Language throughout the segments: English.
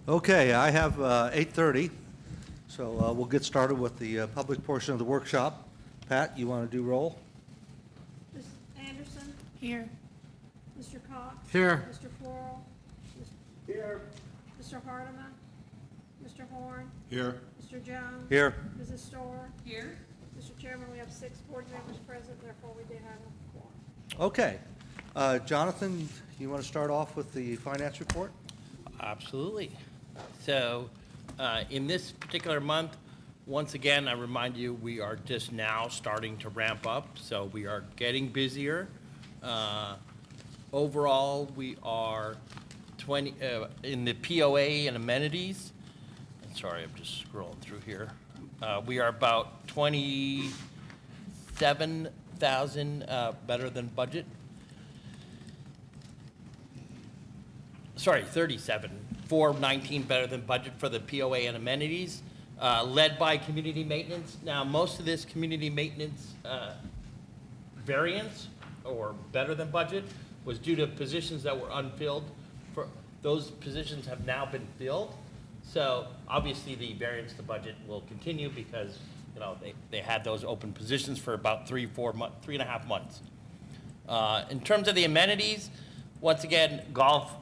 Okay, I have 8:30, so we'll get started with the public portion of the workshop. Pat, you want to do roll? Ms. Anderson? Here. Mr. Cox? Here. Mr. Floral? Here. Mr. Hardeman? Mr. Horn? Here. Mr. Jones? Here. Mrs. Storr? Here. Mr. Chairman, we have 6 board members present, therefore we did have a quorum. Okay. Jonathan, you want to start off with the finance report? Absolutely. So in this particular month, once again, I remind you, we are just now starting to ramp up, so we are getting busier. Overall, we are 20 in the POA and amenities. Sorry, I'm just scrolling through here. We are about 27,000 better than budget. Sorry, 37, 419 better than budget for the POA and amenities, led by community maintenance. Now, most of this community maintenance variance, or better than budget, was due to positions that were unfilled. For those positions have now been filled. So obviously the variance to budget will continue because, you know, they had those open positions for about 3.5 months. In terms of the amenities, once again, golf,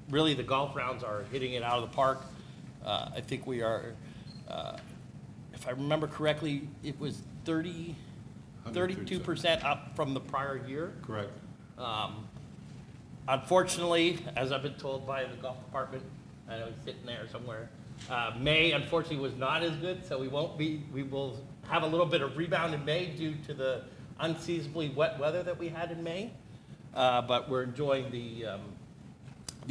really the golf rounds are hitting it out of the park. I think we are, if I remember correctly, it was 32% up from the prior year. Correct. Unfortunately, as I've been told by the golf department, I know he's sitting there somewhere, May unfortunately was not as good, so we will have a little bit of rebound in May due to the unseasonably wet weather that we had in May. But we're enjoying the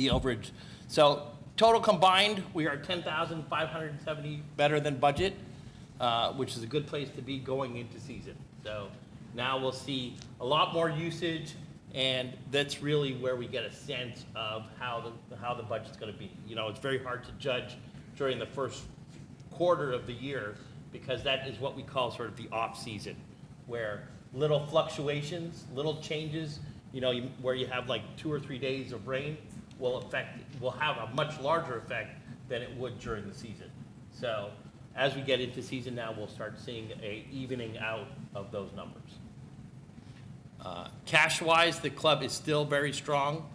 overage. So total combined, we are 10,570 better than budget, which is a good place to be going into season. So now we'll see a lot more usage, and that's really where we get a sense of how the budget's going to be. You know, it's very hard to judge during the first quarter of the year because that is what we call sort of the off season, where little fluctuations, little changes, you know, where you have like 2 or 3 days of rain will have a much larger effect than it would during the season. So as we get into season now, we'll start seeing a evening out of those numbers. Cash-wise, the club is still very strong.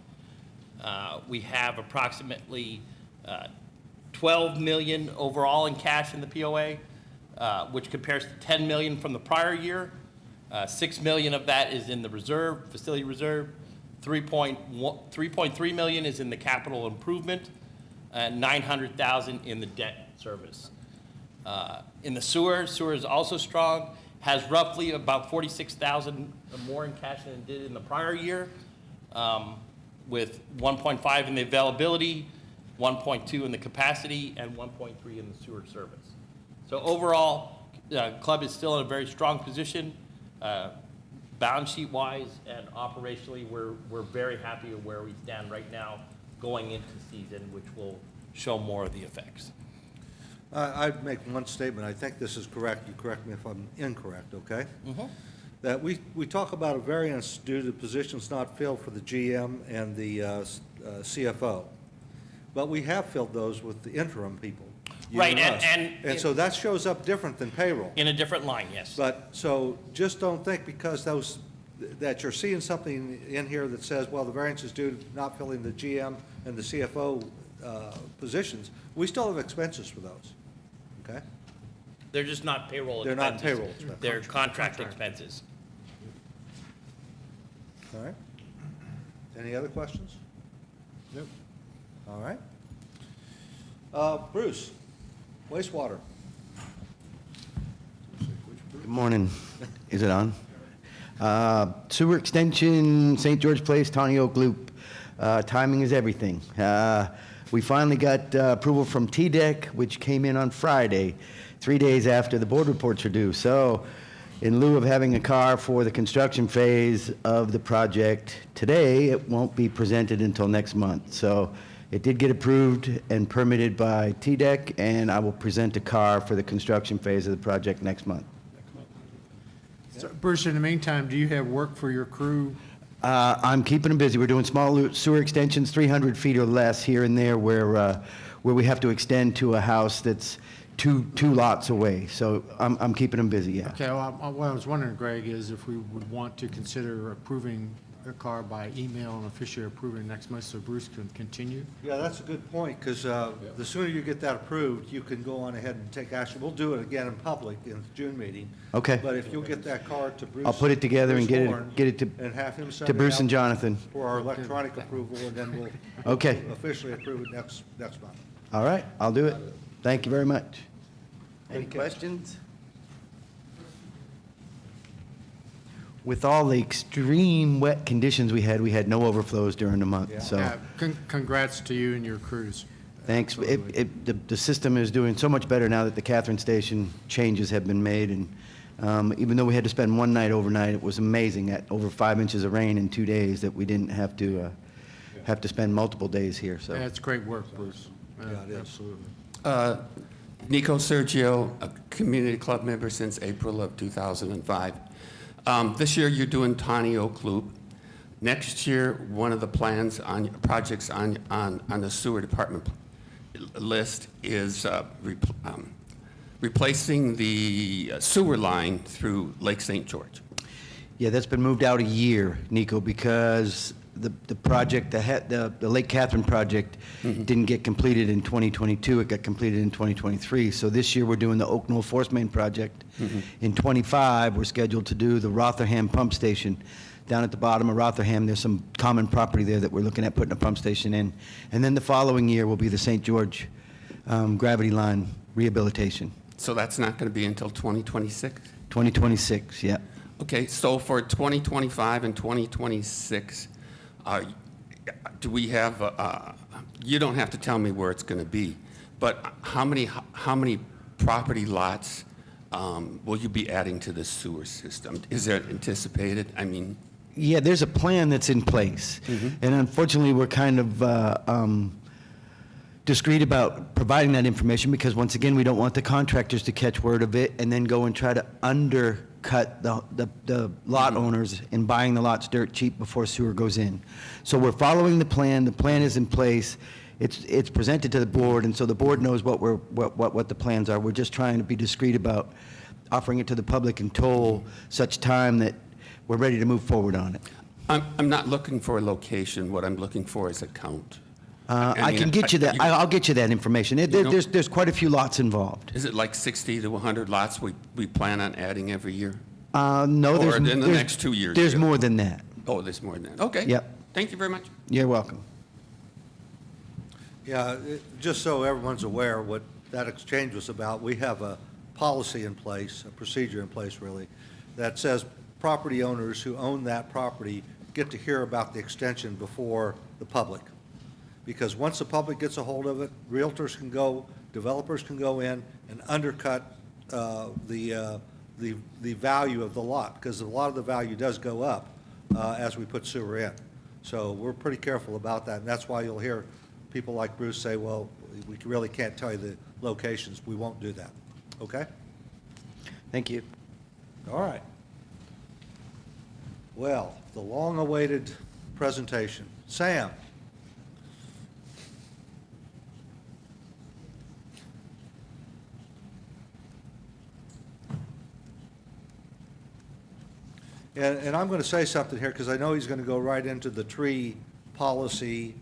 We have approximately 12 million overall in cash in the POA, which compares to 10 million from the prior year. 6 million of that is in the reserve, facility reserve. 3.3 million is in the capital improvement, and 900,000 in the debt service. In the sewer is also strong, has roughly about 46,000 more in cash than it did in the prior year, with 1.5 in the availability, 1.2 in the capacity, and 1.3 in the sewer service. So overall, the club is still in a very strong position. Balance sheet wise and operationally, we're very happy with where we stand right now going into season, which will show more of the effects. I'd make one statement. I think this is correct. You correct me if I'm incorrect, okay? Mm-hmm. That we talk about a variance due to positions not filled for the GM and the CFO. But we have filled those with the interim people. Right, and so that shows up different than payroll. In a different line, yes. But, so just don't think because that you're seeing something in here that says, well, the variance is due to not filling the GM and the CFO positions. We still have expenses for those, okay? They're just not payroll They're expenses. not payroll expenses. They're contract expenses. All right. Any other questions? Nope. All right. Bruce, wastewater. Good morning. Is it on? Sewer extension, St. George Place, Tawny Oak Loop. Timing is everything. We finally got approval from TDEC, which came in on Friday, 3 days after the board reports are due. So in lieu of having a car for the construction phase of the project today, it won't be presented until next month. So it did get approved and permitted by TDEC, and I will present a car for the construction phase of the project next month. So, Bruce, in the meantime, do you have work for your crew I'm keeping them busy. We're doing small sewer extensions, 300 feet or less here and there where we have to extend to a house that's two lots away. So I'm keeping them busy, yeah. Okay, well, what I was wondering, Greg, is if we would want to consider approving a car by email and officially approving next month so Bruce can continue? Yeah, that's a good point, because the sooner you get that approved, you can go on ahead and take action. We'll do it again in public in the June meeting. Okay. But if you'll get that card to Bruce. I'll put it together and Bruce get Warren, it to And have him send to it Bruce out and Jonathan. for our electronic approval, and then we'll Okay. officially approve it next month. All right, I'll do it. Thank you very much. Any questions? With all the extreme wet conditions we had no overflows during the Yeah. month, so Yeah, congrats to you and your crews. thanks. Absolutely. The system is doing so much better now that the Catherine Station changes have been made, and even though we had to spend one night overnight, it was amazing at over 5 inches of rain in 2 days that we didn't have to spend multiple days here, so. Yeah, it's great work, Bruce. Yeah, it is. Absolutely. Nico Sergio, a community club member since April of 2005. This year, you're doing Tawny Oak Loop. Next year, one of the plans on projects on the sewer department list is replacing the sewer line through Lake St. George. Yeah, that's been moved out a year, Nico, because the project, the Lake Catherine project didn't get completed in 2022. It got completed in 2023. So this year, we're doing the Oak Knoll Force Main project. In '25, we're scheduled to do the Rotherham pump station. Down at the bottom of Rotherham, there's some common property there that we're looking at putting a pump station in. And then the following year will be the St. George gravity line rehabilitation. So that's not going to be until 2026? 2026, yeah. Okay, so for 2025 and 2026, do we have, you don't have to tell me where it's going to be, but how many property lots will you be adding to the sewer system? Is that anticipated? I mean, Yeah, there's a plan that's in place. And unfortunately, we're kind of discreet about providing that information because, once again, we don't want the contractors to catch word of it and then go and try to undercut the lot owners in buying the lots dirt cheap before sewer goes in. So we're following the plan. The plan is in place. It's presented to the board, and so the board knows what the plans are. We're just trying to be discreet about offering it to the public until such time that we're ready to move forward on it. I'm not looking for a location. What I'm looking for is a count. I can get you that. I'll get you that information. There's quite a few lots involved. Is it like 60 to 100 lots we plan on adding every year? No, Or in the next 2 years? There's more than that. Oh, there's more than that. Okay. Yep. Thank you very much. You're welcome. Yeah, just so everyone's aware what that exchange was about, we have a policy in place, a procedure in place really, that says property owners who own that property get to hear about the extension before the public. Because once the public gets a hold of it, realtors can go, developers can go in and undercut the value of the lot, because a lot of the value does go up as we put sewer in. So we're pretty careful about that, and that's why you'll hear people like Bruce say, well, we really can't tell you the locations. We won't do that. Okay? Thank you. All right. Well, the long-awaited presentation. Sam? And I'm going to say something here because I know he's going to go right into the tree policy,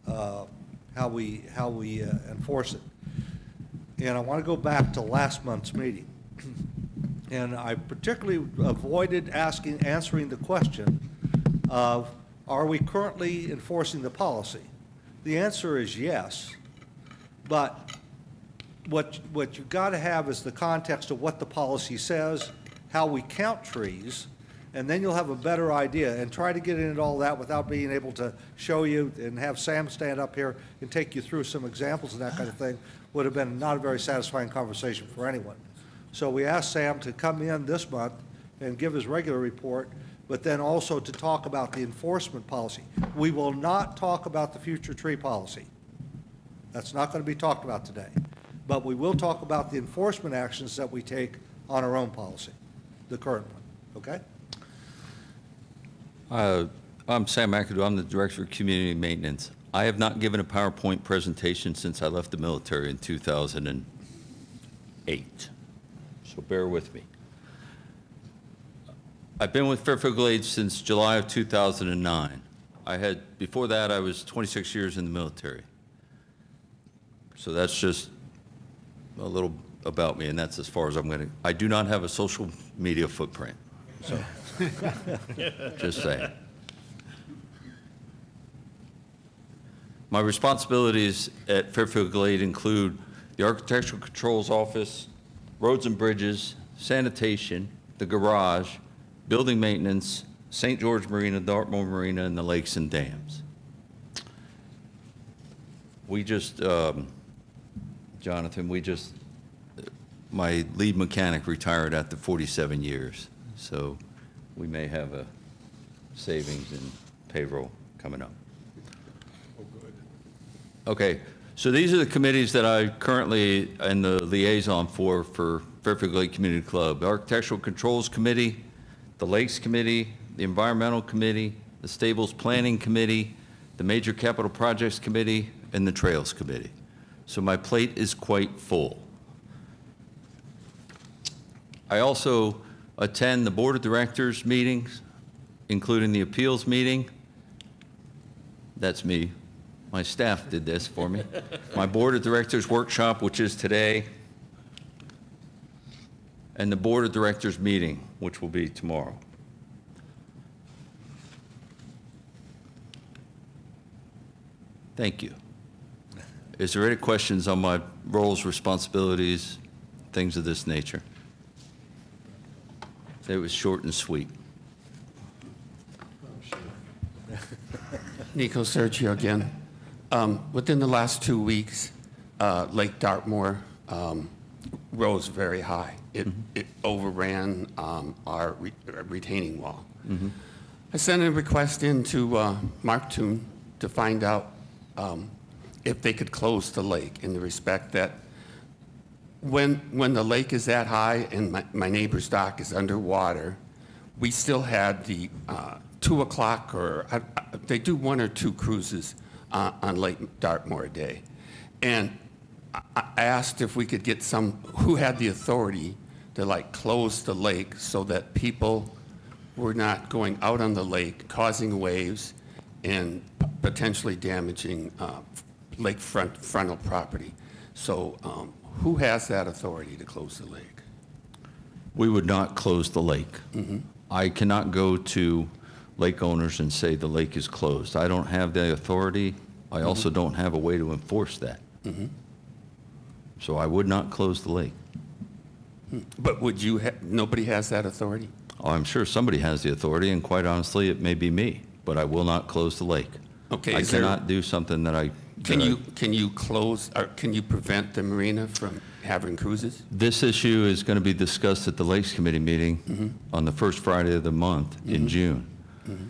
how we enforce it. And I want to go back to last month's meeting. And I particularly avoided answering the question of, are we currently enforcing the policy? The answer is yes, but what you've got to have is the context of what the policy says, how we count trees, and then you'll have a better idea, and try to get into all that without being able to show you and have Sam stand up here and take you through some examples and that kind of thing would have been not a very satisfying conversation for anyone. So we asked Sam to come in this month and give his regular report, but then also to talk about the enforcement policy. We will not talk about the future tree policy. That's not going to be talked about today. But we will talk about the enforcement actions that we take on our own policy, the current one, okay? I'm Sam McAdoo. I'm the Director of Community Maintenance. I have not given a PowerPoint presentation since I left the military in 2008. So bear with me. I've been with Fairfield Glade since July of 2009. Before that, I was 26 years in the military. So that's just a little about me, and that's as far as I'm going to. I do not have a social media footprint. So just saying. My responsibilities at Fairfield Glade include the Architectural Controls Office, roads and bridges, sanitation, the garage, building maintenance, St. George Marina, Dartmoor Marina, and the lakes and dams. We just, Jonathan, my lead mechanic retired after 47 years, so we may have a savings in payroll coming up. Okay, so these are the committees that I currently am the liaison for Fairfield Glade Community Club. The Architectural Controls Committee, the Lakes Committee, the Environmental Committee, the Stables Planning Committee, the Major Capital Projects Committee, and the Trails Committee. So my plate is quite full. I also attend the Board of Directors meetings, including the appeals meeting. That's me. My staff did this for me. My Board of Directors workshop, which is today, and the Board of Directors meeting, which will be tomorrow. Thank you. Is there any questions on my roles, responsibilities, things of this nature? It was short and sweet. Nico Sergio again. Within the last 2 weeks, Lake Dartmoor rose very high. It overran our retaining wall. I sent a request in to Mark Toon to find out if they could close the lake, in the respect that when the lake is that high and my neighbor's dock is underwater, we still had the 2 o'clock, or they do 1 or 2 cruises on Lake Dartmoor a day. And I asked if we could get who had the authority to like close the lake so that people were not going out on the lake, causing waves and potentially damaging frontal property. So who has that authority to close the lake? We would not close the lake. I cannot go to lake owners and say the lake is closed. I don't have the authority. I also don't have a way to enforce that. So I would not close the lake. But would you nobody has that authority? Oh, I'm sure somebody has the authority, and quite honestly, it may be me, but I will not close the lake. Okay. I cannot do something that I... Can you close, or can you prevent the marina from having cruises? This issue is going to be discussed at the Lakes Committee meeting on the first Friday of the month in June.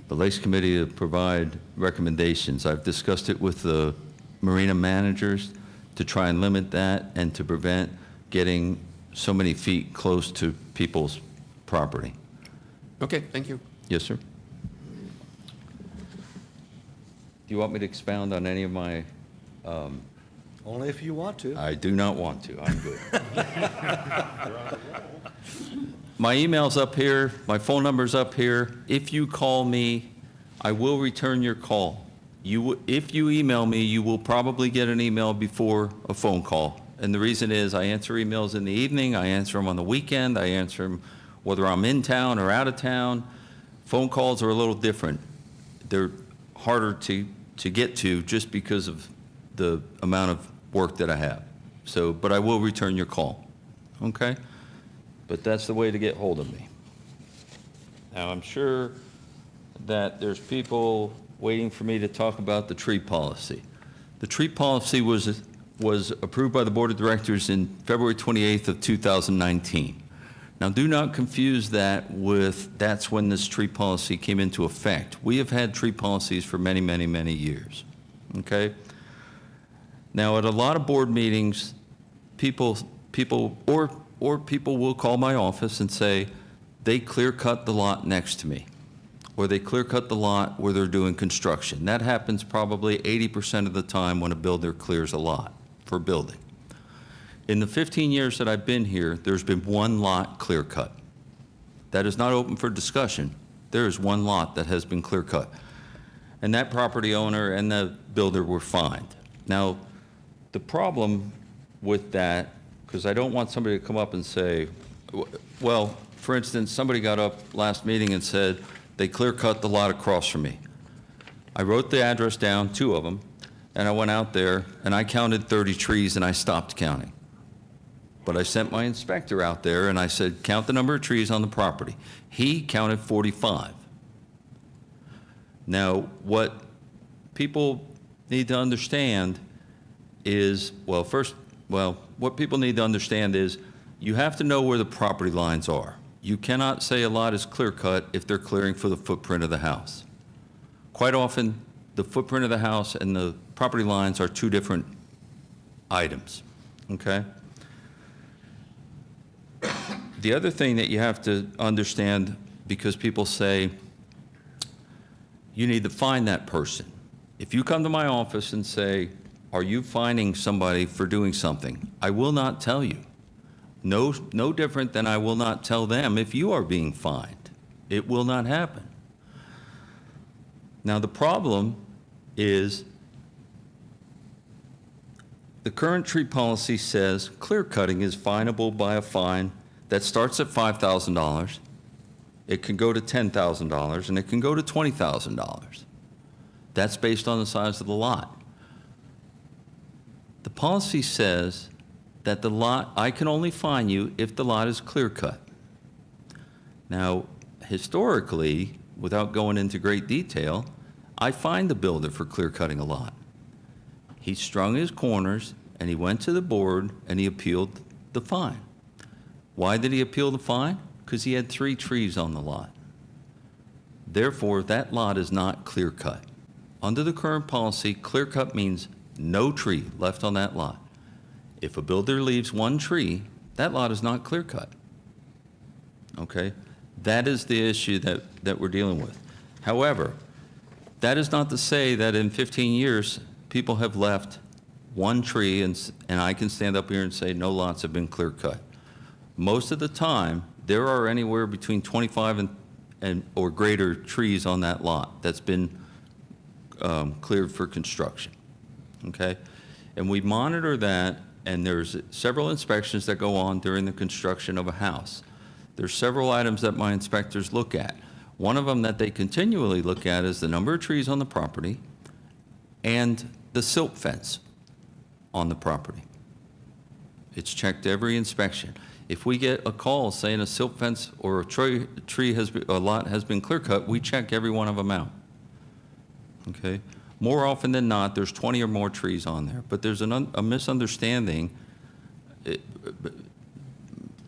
The Lakes Committee will provide recommendations. I've discussed it with the marina managers to try and limit that and to prevent getting so many feet close to people's property. Okay, thank you. Yes, sir. Do you want me to expound on any of my... Only if you want to. I do not want to. I'm good. My email's up here. My phone number's up here. If you call me, I will return your call. If you email me, you will probably get an email before a phone call. And the reason is I answer emails in the evening. I answer them on the weekend. I answer them whether I'm in town or out of town. Phone calls are a little different. They're harder to get to just because of the amount of work that I have. So, but I will return your call, okay? But that's the way to get hold of me. Now, I'm sure that there's people waiting for me to talk about the tree policy. The tree policy was approved by the Board of Directors in February 28th of 2019. Now, do not confuse that with that's when this tree policy came into effect. We have had tree policies for many, many, many years, okay? Now, at a lot of board meetings, people will call my office and say, they clear-cut the lot next to me. or they clear cut the lot where they're doing construction. That happens probably 80% of the time when a builder clears a lot for building. In the 15 years that I've been here, there's been one lot clear cut. That is not open for discussion. There is one lot that has been clear cut. And that property owner and the builder were fined. Now, the problem with that, because I don't want somebody to come up and say, well, for instance, somebody got up last meeting and said, they clear cut the lot across from me. I wrote the address down, 2 of them, and I went out there and I counted 30 trees and I stopped counting. But I sent my inspector out there and I said, count the number of trees on the property. He counted 45. Now, what people need to understand is, what people need to understand is you have to know where the property lines are. You cannot say a lot is clear cut if they're clearing for the footprint of the house. Quite often, the footprint of the house and the property lines are 2 different items, okay? The other thing that you have to understand, because people say, you need to find that person. If you come to my office and say, are you finding somebody for doing something? I will not tell you. No different than I will not tell them if you are being fined. It will not happen. Now, the problem is the current tree policy says clear cutting is finable by a fine that starts at $5,000. It can go to $10,000, and it can go to $20,000. That's based on the size of the lot. The policy says that the lot, I can only fine you if the lot is clear cut. Now, historically, without going into great detail, I fined the builder for clear cutting a lot. He strung his corners and he went to the board and he appealed the fine. Why did he appeal the fine? Because he had 3 trees on the lot. Therefore, that lot is not clear cut. Under the current policy, clear cut means no tree left on that lot. If a builder leaves 1 tree, that lot is not clear cut. Okay? That is the issue that we're dealing with. However, that is not to say that in 15 years, people have left 1 tree and I can stand up here and say no lots have been clear cut. Most of the time, there are anywhere between 25 and or greater trees on that lot that's been cleared for construction. Okay? And we monitor that, and there's several inspections that go on during the construction of a house. There's several items that my inspectors look at. One of them that they continually look at is the number of trees on the property and the silt fence on the property. It's checked every inspection. If we get a call saying a silt fence or a lot has been clear cut, we check every one of them out. Okay? More often than not, there's 20 or more trees on there, but there's a misunderstanding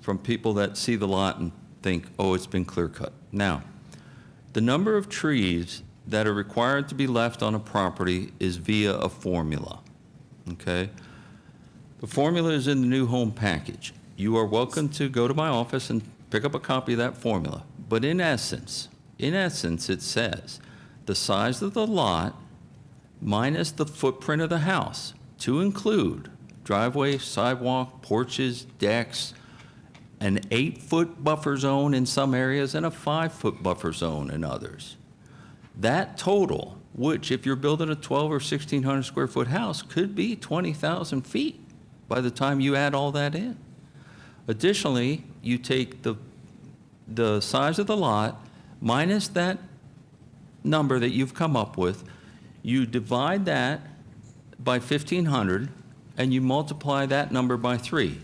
from people that see the lot and think, oh, it's been clear cut. Now, the number of trees that are required to be left on a property is via a formula, okay? The formula is in the new home package. You are welcome to go to my office and pick up a copy of that formula. But in essence, it says the size of the lot minus the footprint of the house to include driveway, sidewalk, porches, decks, an 8-foot buffer zone in some areas and a 5-foot buffer zone in others. That total, which if you're building a 12 or 1,600 square foot house, could be 20,000 feet by the time you add all that in. Additionally, you take the size of the lot minus that number that you've come up with, you divide that by 1,500, and you multiply that number by 3.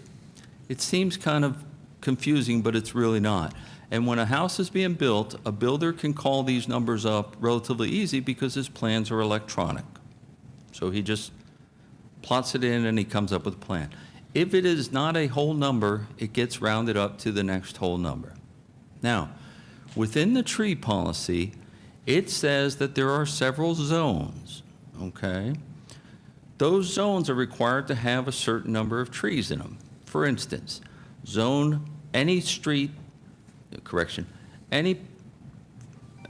It seems kind of confusing, but it's really not. And when a house is being built, a builder can call these numbers up relatively easy because his plans are electronic. So he just plots it in and he comes up with a plan. If it is not a whole number, it gets rounded up to the next whole number. Now, within the tree policy, it says that there are several zones, okay? Those zones are required to have a certain number of trees in them. For instance, any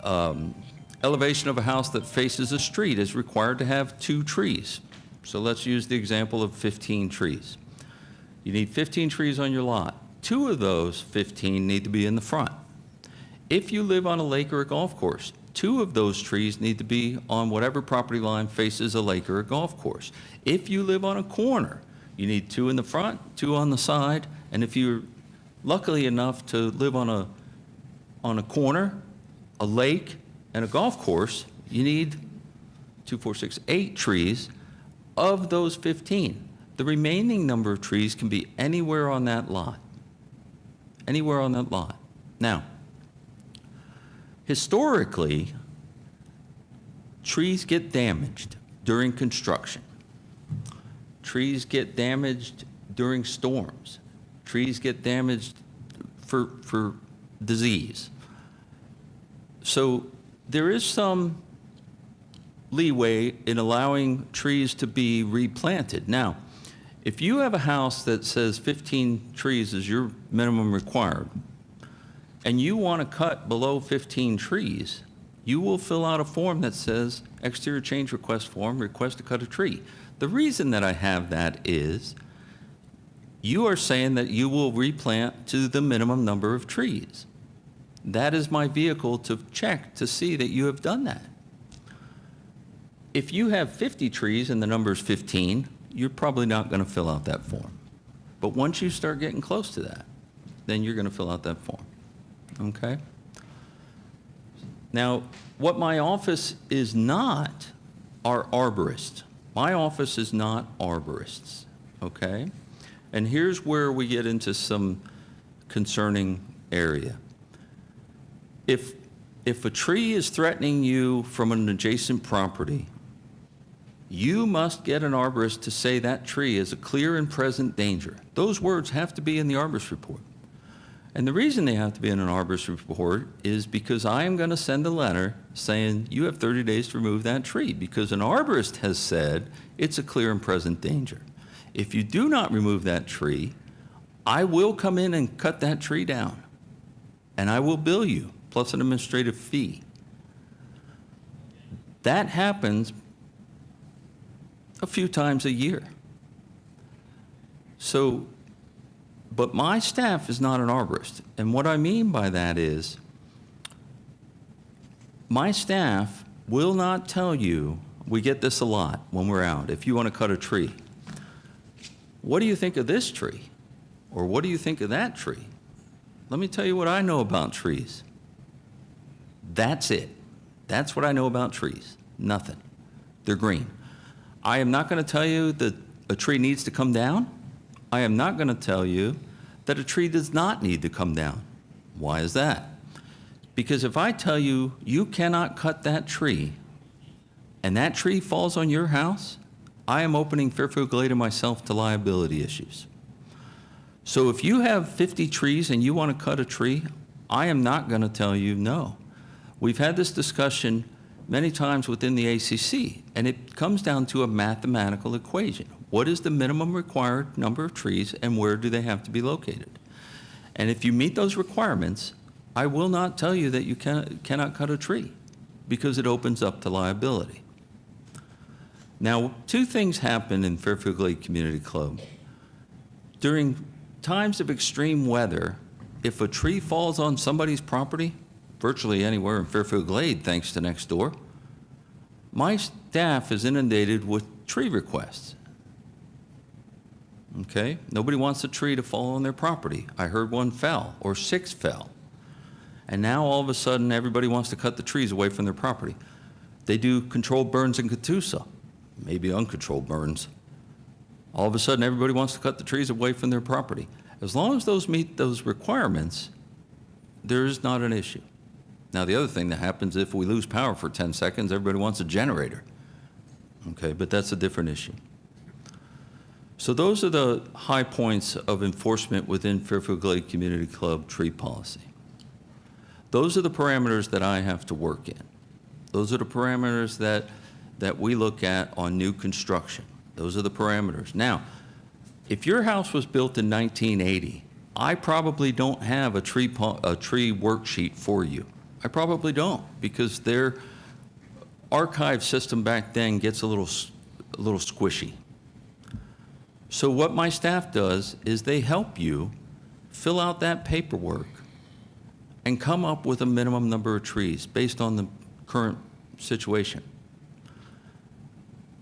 elevation of a house that faces a street is required to have 2 trees. So let's use the example of 15 trees. You need 15 trees on your lot. 2 of those 15 need to be in the front. If you live on a lake or a golf course, 2 of those trees need to be on whatever property line faces a lake or a golf course. If you live on a corner, you need 2 in the front, 2 on the side, and if you're lucky enough to live on a corner, a lake, and a golf course, you need 2, 4, 6, 8 trees of those 15. The remaining number of trees can be anywhere on that lot. Anywhere on that lot. Now, historically, trees get damaged during construction. Trees get damaged during storms. Trees get damaged for disease. So there is some leeway in allowing trees to be replanted. Now, if you have a house that says 15 trees is your minimum required, and you want to cut below 15 trees, you will fill out a form that says exterior change request form, request to cut a tree. The reason that I have that is you are saying that you will replant to the minimum number of trees. That is my vehicle to check to see that you have done that. If you have 50 trees and the number is 15, you're probably not going to fill out that form. But once you start getting close to that, then you're going to fill out that form. Okay? Now, what my office is not are arborists. My office is not arborists. Okay? And here's where we get into some concerning area. If a tree is threatening you from an adjacent property, you must get an arborist to say that tree is a clear and present danger. Those words have to be in the arborist report. And the reason they have to be in an arborist report is because I am going to send a letter saying you have 30 days to remove that tree because an arborist has said it's a clear and present danger. If you do not remove that tree, I will come in and cut that tree down, and I will bill you, plus an administrative fee. That happens a few times a year. So, but my staff is not an arborist, and what I mean by that is my staff will not tell you, we get this a lot when we're out, if you want to cut a tree, what do you think of this tree? Or what do you think of that tree? Let me tell you what I know about trees. That's it. That's what I know about trees. Nothing. They're green. I am not going to tell you that a tree needs to come down. I am not going to tell you that a tree does not need to come down. Why is that? Because if I tell you you cannot cut that tree and that tree falls on your house, I am opening Fairfield Glade and myself to liability issues. So if you have 50 trees and you want to cut a tree, I am not going to tell you no. We've had this discussion many times within the ACC, and it comes down to a mathematical equation. What is the minimum required number of trees and where do they have to be located? And if you meet those requirements, I will not tell you that you cannot cut a tree because it opens up to liability. Now, 2 things happen in Fairfield Glade Community Club. During times of extreme weather, if a tree falls on somebody's property, virtually anywhere in Fairfield Glade, thanks to next door, my staff is inundated with tree requests. Okay? Nobody wants a tree to fall on their property. I heard 1 fell, or 6 fell. And now all of a sudden, everybody wants to cut the trees away from their property. They do controlled burns in Catoosa, maybe uncontrolled burns. All of a sudden, everybody wants to cut the trees away from their property. As long as those meet those requirements, there is not an issue. Now, the other thing that happens, if we lose power for 10 seconds, everybody wants a generator. Okay, but that's a different issue. So those are the high points of enforcement within Fairfield Glade Community Club tree policy. Those are the parameters that I have to work in. Those are the parameters that we look at on new construction. Those are the parameters. Now, if your house was built in 1980, I probably don't have a tree worksheet for you. I probably don't, because their archive system back then gets a little squishy. So what my staff does is they help you fill out that paperwork and come up with a minimum number of trees based on the current situation.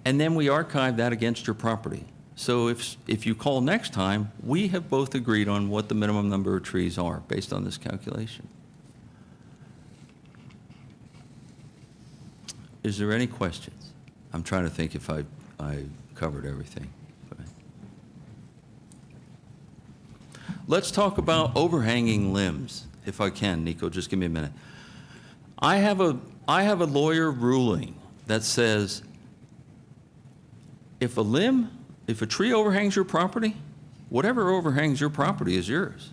And then we archive that against your property. So if you call next time, we have both agreed on what the minimum number of trees are based on this calculation. Is there any questions? I'm trying to think if I covered everything. Let's talk about overhanging limbs, if I can, Nico, just give me a minute. I have a lawyer ruling that says if a tree overhangs your property, whatever overhangs your property is yours.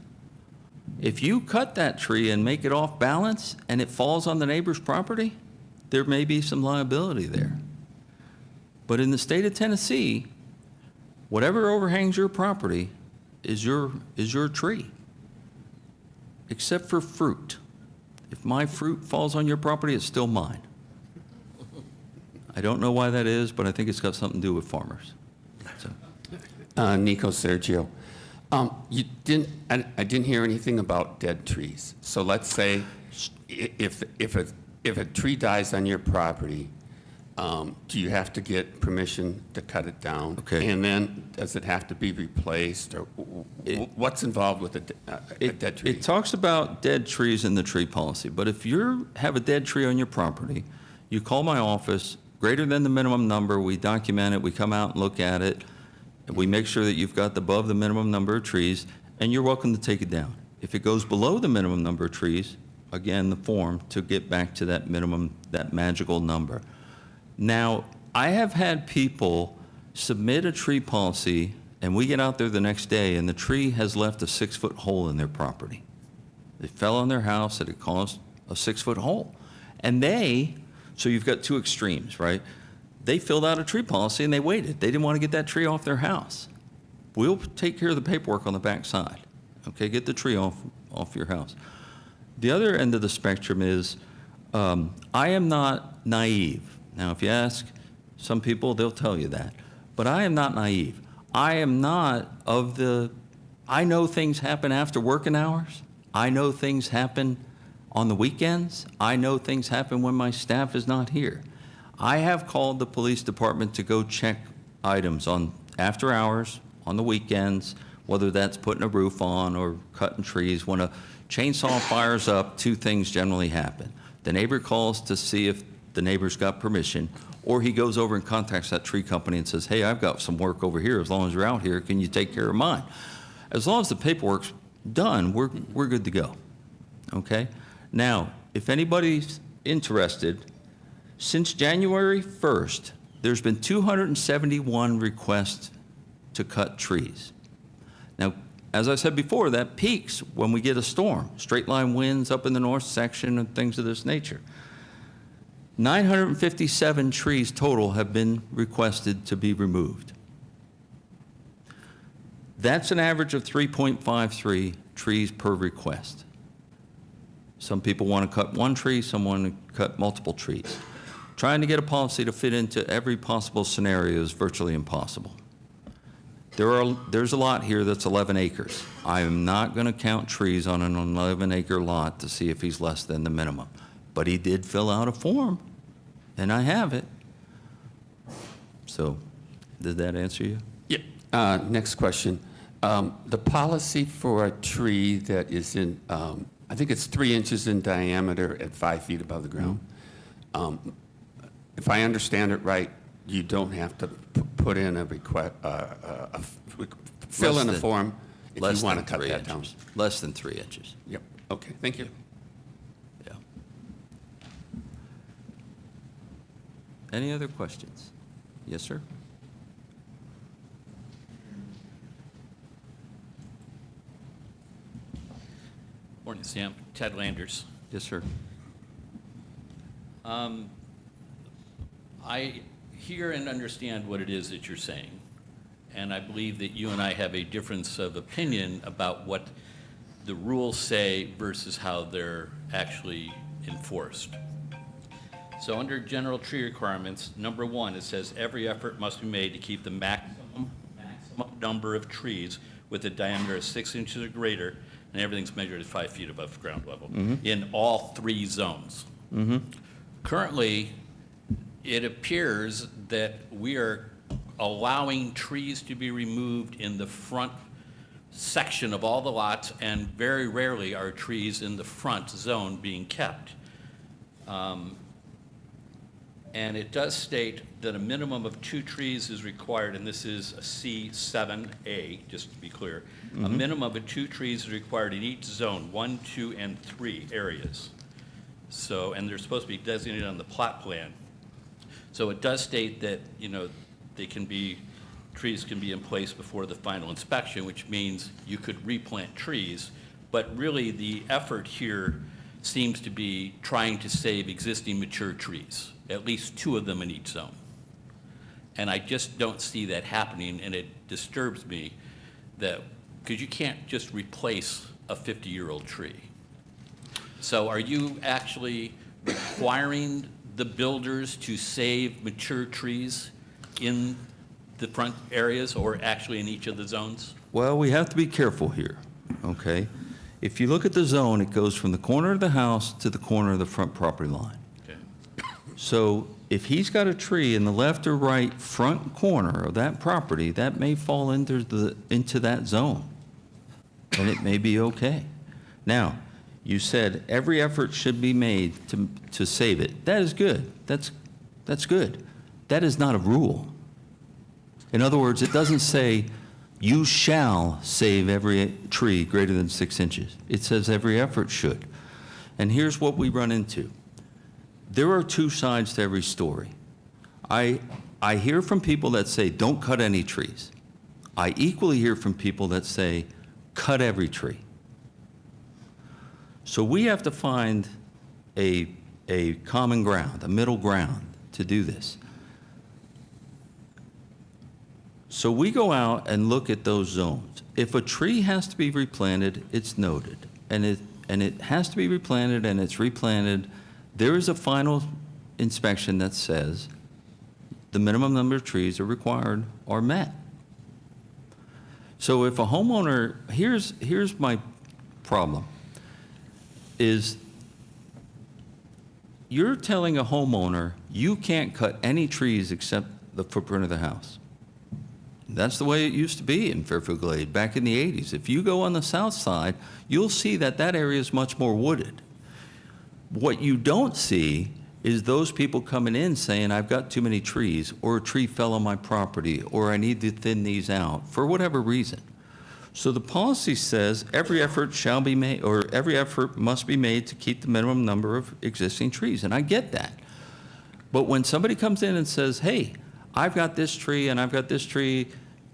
If you cut that tree and make it off balance and it falls on the neighbor's property, there may be some liability there. But in the state of Tennessee, whatever overhangs your property is your tree, except for fruit. If my fruit falls on your property, it's still mine. I don't know why that is, but I think it's got something to do with farmers. So. Nico, Sergio, I didn't hear anything about dead trees. So let's say if a tree dies on your property, do you have to get permission to cut it down? Okay. And then does it have to be replaced, or what's involved with a dead tree? It talks about dead trees in the tree policy, but if you have a dead tree on your property, you call my office, greater than the minimum number, we document it, we come out and look at it, and we make sure that you've got above the minimum number of trees, and you're welcome to take it down. If it goes below the minimum number of trees, again, the form to get back to that minimum, that magical number. Now, I have had people submit a tree policy, and we get out there the next day, and the tree has left a 6-foot hole in their property. It fell on their house, and it caused a 6-foot hole. And so you've got two extremes, right? They filled out a tree policy, and they waited. They didn't want to get that tree off their house. We'll take care of the paperwork on the back side. Okay, get the tree off your house. The other end of the spectrum is, I am not naive. Now, if you ask some people, they'll tell you that. But I am not naive. I am not I know things happen after working hours. I know things happen on the weekends. I know things happen when my staff is not here. I have called the police department to go check items on after hours, on the weekends, whether that's putting a roof on or cutting trees. When a chainsaw fires up, two things generally happen. The neighbor calls to see if the neighbor's got permission, or he goes over and contacts that tree company and says, hey, I've got some work over here. As long as you're out here, can you take care of mine? As long as the paperwork's done, we're good to go, okay? Now, if anybody's interested, since January 1st, there's been 271 requests to cut trees. Now, as I said before, that peaks when we get a storm, straight line winds up in the north section and things of this nature. 957 trees total have been requested to be removed. That's an average of 3.53 trees per request. Some people want to cut one tree, some want to cut multiple trees. Trying to get a policy to fit into every possible scenario is virtually impossible. There's a lot here that's 11 acres. I am not going to count trees on an 11-acre lot to see if he's less than the minimum. But he did fill out a form, and I have it. So, did that answer you? Yeah. Next question. The policy for a tree that is in, I think it's 3 inches in diameter at 5 feet above the ground. If I understand it right, you don't have to put in a request, fill in a form if you want to cut that down. Less than 3 inches. Yep. Okay. Thank you. Yeah. Any other questions? Yes, sir? Morning, Sam. Ted Landers. Yes, sir. I hear and understand what it is that you're saying, and I believe that you and I have a difference of opinion about what the rules say versus how they're actually enforced. So under general tree requirements, number 1, it says every effort must be made to keep the maximum number of trees with a diameter of 6 inches or greater, and everything's measured at 5 feet above ground level in all 3 zones. Currently, it appears that we are allowing trees to be removed in the front section of all the lots, and very rarely are trees in the front zone being kept. And it does state that a minimum of 2 trees is required, and this is a C7A, just to be clear. A minimum of 2 trees is required in each zone, 1, 2, and 3 areas. So, and they're supposed to be designated on the plot plan. So it does state that, you know, trees can be in place before the final inspection, which means you could replant trees, but really the effort here seems to be trying to save existing mature trees, at least 2 of them in each zone. And I just don't see that happening, and it disturbs me that, because you can't just replace a 50-year-old tree. So are you actually requiring the builders to save mature trees in the front areas, or actually in each of the zones? Well, we have to be careful here, okay? If you look at the zone, it goes from the corner of the house to the corner of the front property line. Okay. So if he's got a tree in the left or right front corner of that property, that may fall into that zone, and it may be okay. Now, you said every effort should be made to save it. That is good. That's good. That is not a rule. In other words, it doesn't say you shall save every tree greater than 6 inches. It says every effort should. And here's what we run into. There are 2 sides to every story. I hear from people that say, don't cut any trees. I equally hear from people that say, cut every tree. So we have to find a common ground, a middle ground to do this. So we go out and look at those zones. If a tree has to be replanted, it's noted. And it has to be replanted, and it's replanted. There is a final inspection that says the minimum number of trees are required are met. So if a homeowner, here's my problem, is you're telling a homeowner you can't cut any trees except the footprint of the house. That's the way it used to be in Fairfield Glade back in the 80s. If you go on the south side, you'll see that that area is much more wooded. What you don't see is those people coming in saying, I've got too many trees, or a tree fell on my property, or I need to thin these out, for whatever reason. So the policy says every effort shall be made, or every effort must be made to keep the minimum number of existing trees, and I get that. But when somebody comes in and says, hey, I've got this tree and I've got this tree,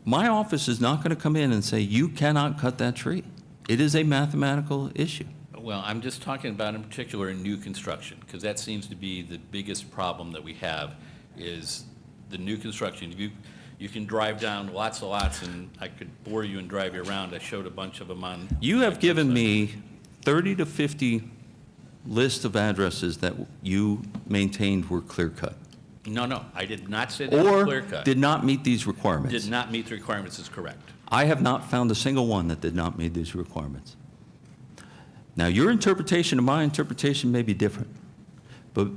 my office is not going to come in and say, you cannot cut that tree. It is a mathematical issue. Well, I'm just talking about in particular in new construction, because that seems to be the biggest problem that we have is the new construction. You can drive down lots of lots, and I could bore you and drive you around. I showed a bunch of them on. You have given me 30 to 50 lists of addresses that you maintained were clear cut. No, I did not say that was clear cut. Or did not meet these requirements. Did not meet the requirements is correct. I have not found a single one that did not meet these requirements. Now, your interpretation and my interpretation may be different, but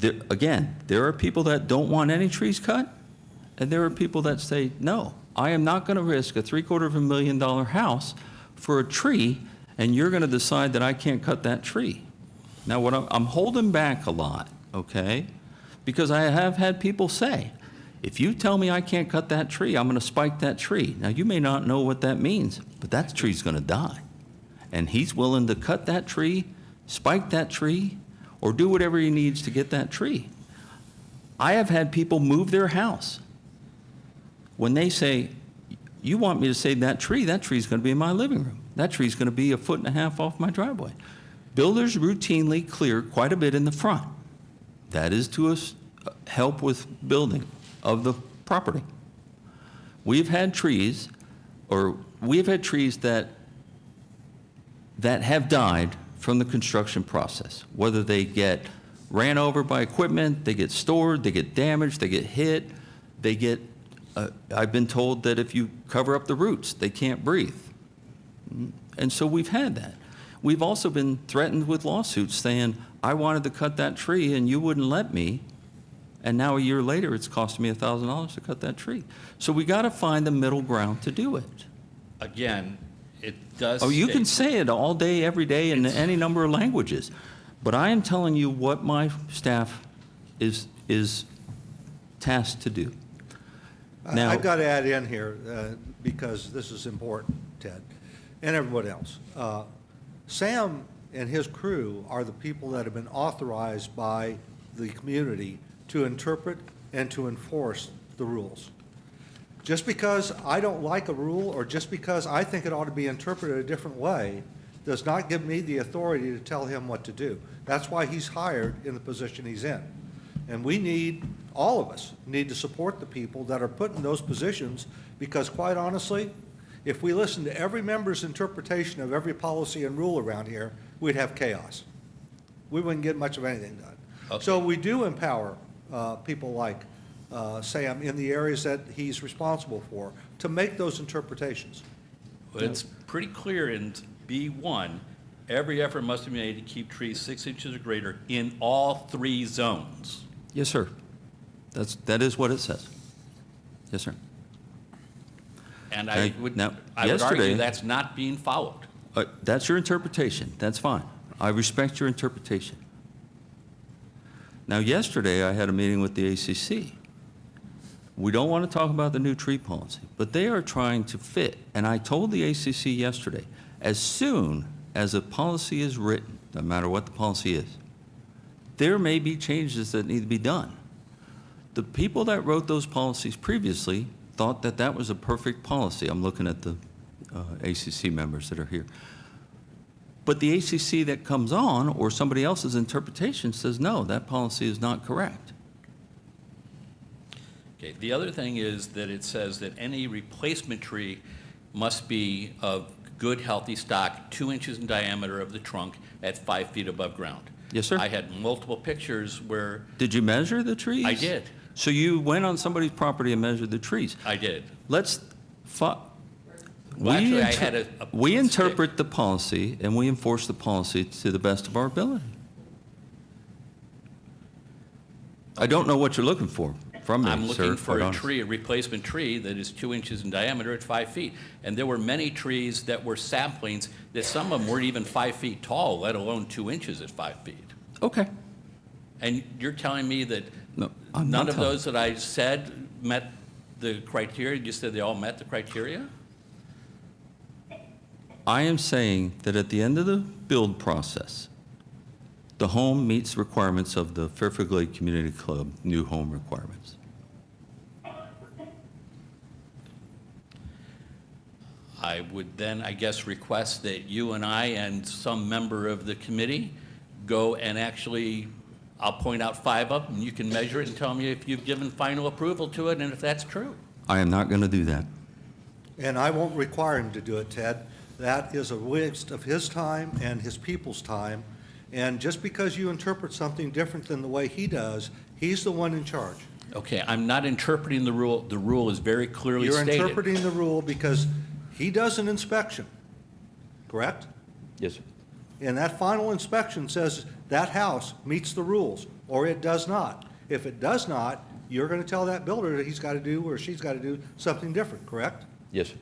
again, there are people that don't want any trees cut, and there are people that say, no, I am not going to risk a $750,000 house for a tree, and you're going to decide that I can't cut that tree. Now, what I'm holding back a lot, okay, because I have had people say, if you tell me I can't cut that tree, I'm going to spike that tree. Now, you may not know what that means, but that tree's going to die. And he's willing to cut that tree, spike that tree, or do whatever he needs to get that tree. I have had people move their house. When they say, you want me to save that tree's going to be in my living room. That tree's going to be 1.5 feet off my driveway. Builders routinely clear quite a bit in the front. That is to help with building of the property. We've had trees that have died from the construction process, whether they get ran over by equipment, they get stored, they get damaged, they get hit, they get, I've been told that if you cover up the roots, they can't breathe. And so we've had that. We've also been threatened with lawsuits saying, I wanted to cut that tree and you wouldn't let me, and now a year later, it's costing me $1,000 to cut that tree. So we got to find the middle ground to do it. Again, it does. Oh, you can state- say it all day, every day, in any number of languages. But I am telling you what my staff is tasked to do. Now, I've got to add in here, because this is important, Ted, and everyone else. Sam and his crew are the people that have been authorized by the community to interpret and to enforce the rules. Just because I don't like a rule, or just because I think it ought to be interpreted a different way, does not give me the authority to tell him what to do. That's why he's hired in the position he's in. And we need, all of us, need to support the people that are put in those positions, because quite honestly, if we listen to every member's interpretation of every policy and rule around here, we'd have chaos. We wouldn't get much of anything done. Okay. So we do empower people like Sam in the areas that he's responsible for to make those interpretations. Well, it's pretty clear in B1, every effort must be made to keep trees 6 inches or greater in all 3 zones. yes, sir. That is what it says. Yes, sir. And Okay, I would now, argue yesterday- that's not being followed. That's your interpretation. That's fine. I respect your interpretation. Now, yesterday, I had a meeting with the ACC. We don't want to talk about the new tree policy, but they are trying to fit. And I told the ACC yesterday, as soon as a policy is written, no matter what the policy is, there may be changes that need to be done. The people that wrote those policies previously thought that that was a perfect policy. I'm looking at the ACC members that are here. But the ACC that comes on, or somebody else's interpretation, says, no, that policy is not correct. Okay, the other thing is that it says that any replacement tree must be of good, healthy stock, 2 inches in diameter of the trunk at 5 feet above ground. Yes, sir. I had multiple pictures where Did you measure the trees? I did. So you went on somebody's property and measured the trees. I did. Let's, Well, actually, I had a we stick. interpret the policy and we enforce the policy to the best of our ability. I don't know what you're looking for from me, sir. I'm looking for quite a honestly. tree, a replacement tree that is 2 inches in diameter at 5 feet. And there were many trees that were samplings that some of them weren't even 5 feet tall, let alone 2 inches at 5 feet. Okay. And you're telling me that No, I'm none not of telling- those that I said met the criteria? You said they all met the criteria? I am saying that at the end of the build process, the home meets requirements of the Fairfield Glade Community Club new home requirements. I would then, I guess, request that you and I and some member of the committee go and actually, I'll point out 5 of them, you can measure it and tell me if you've given final approval to it and if that's true. I am not going to do that. And I won't require him to do it, Ted. That is a waste of his time and his people's time. And just because you interpret something different than the way he does, he's the one in charge. Okay, I'm not interpreting the rule. The rule is very clearly You're stated. interpreting the rule because he does an inspection, correct? Yes, sir. And that final inspection says that house meets the rules, or it does not. If it does not, you're going to tell that builder that he's got to do or she's got to do something different, correct? Yes, sir.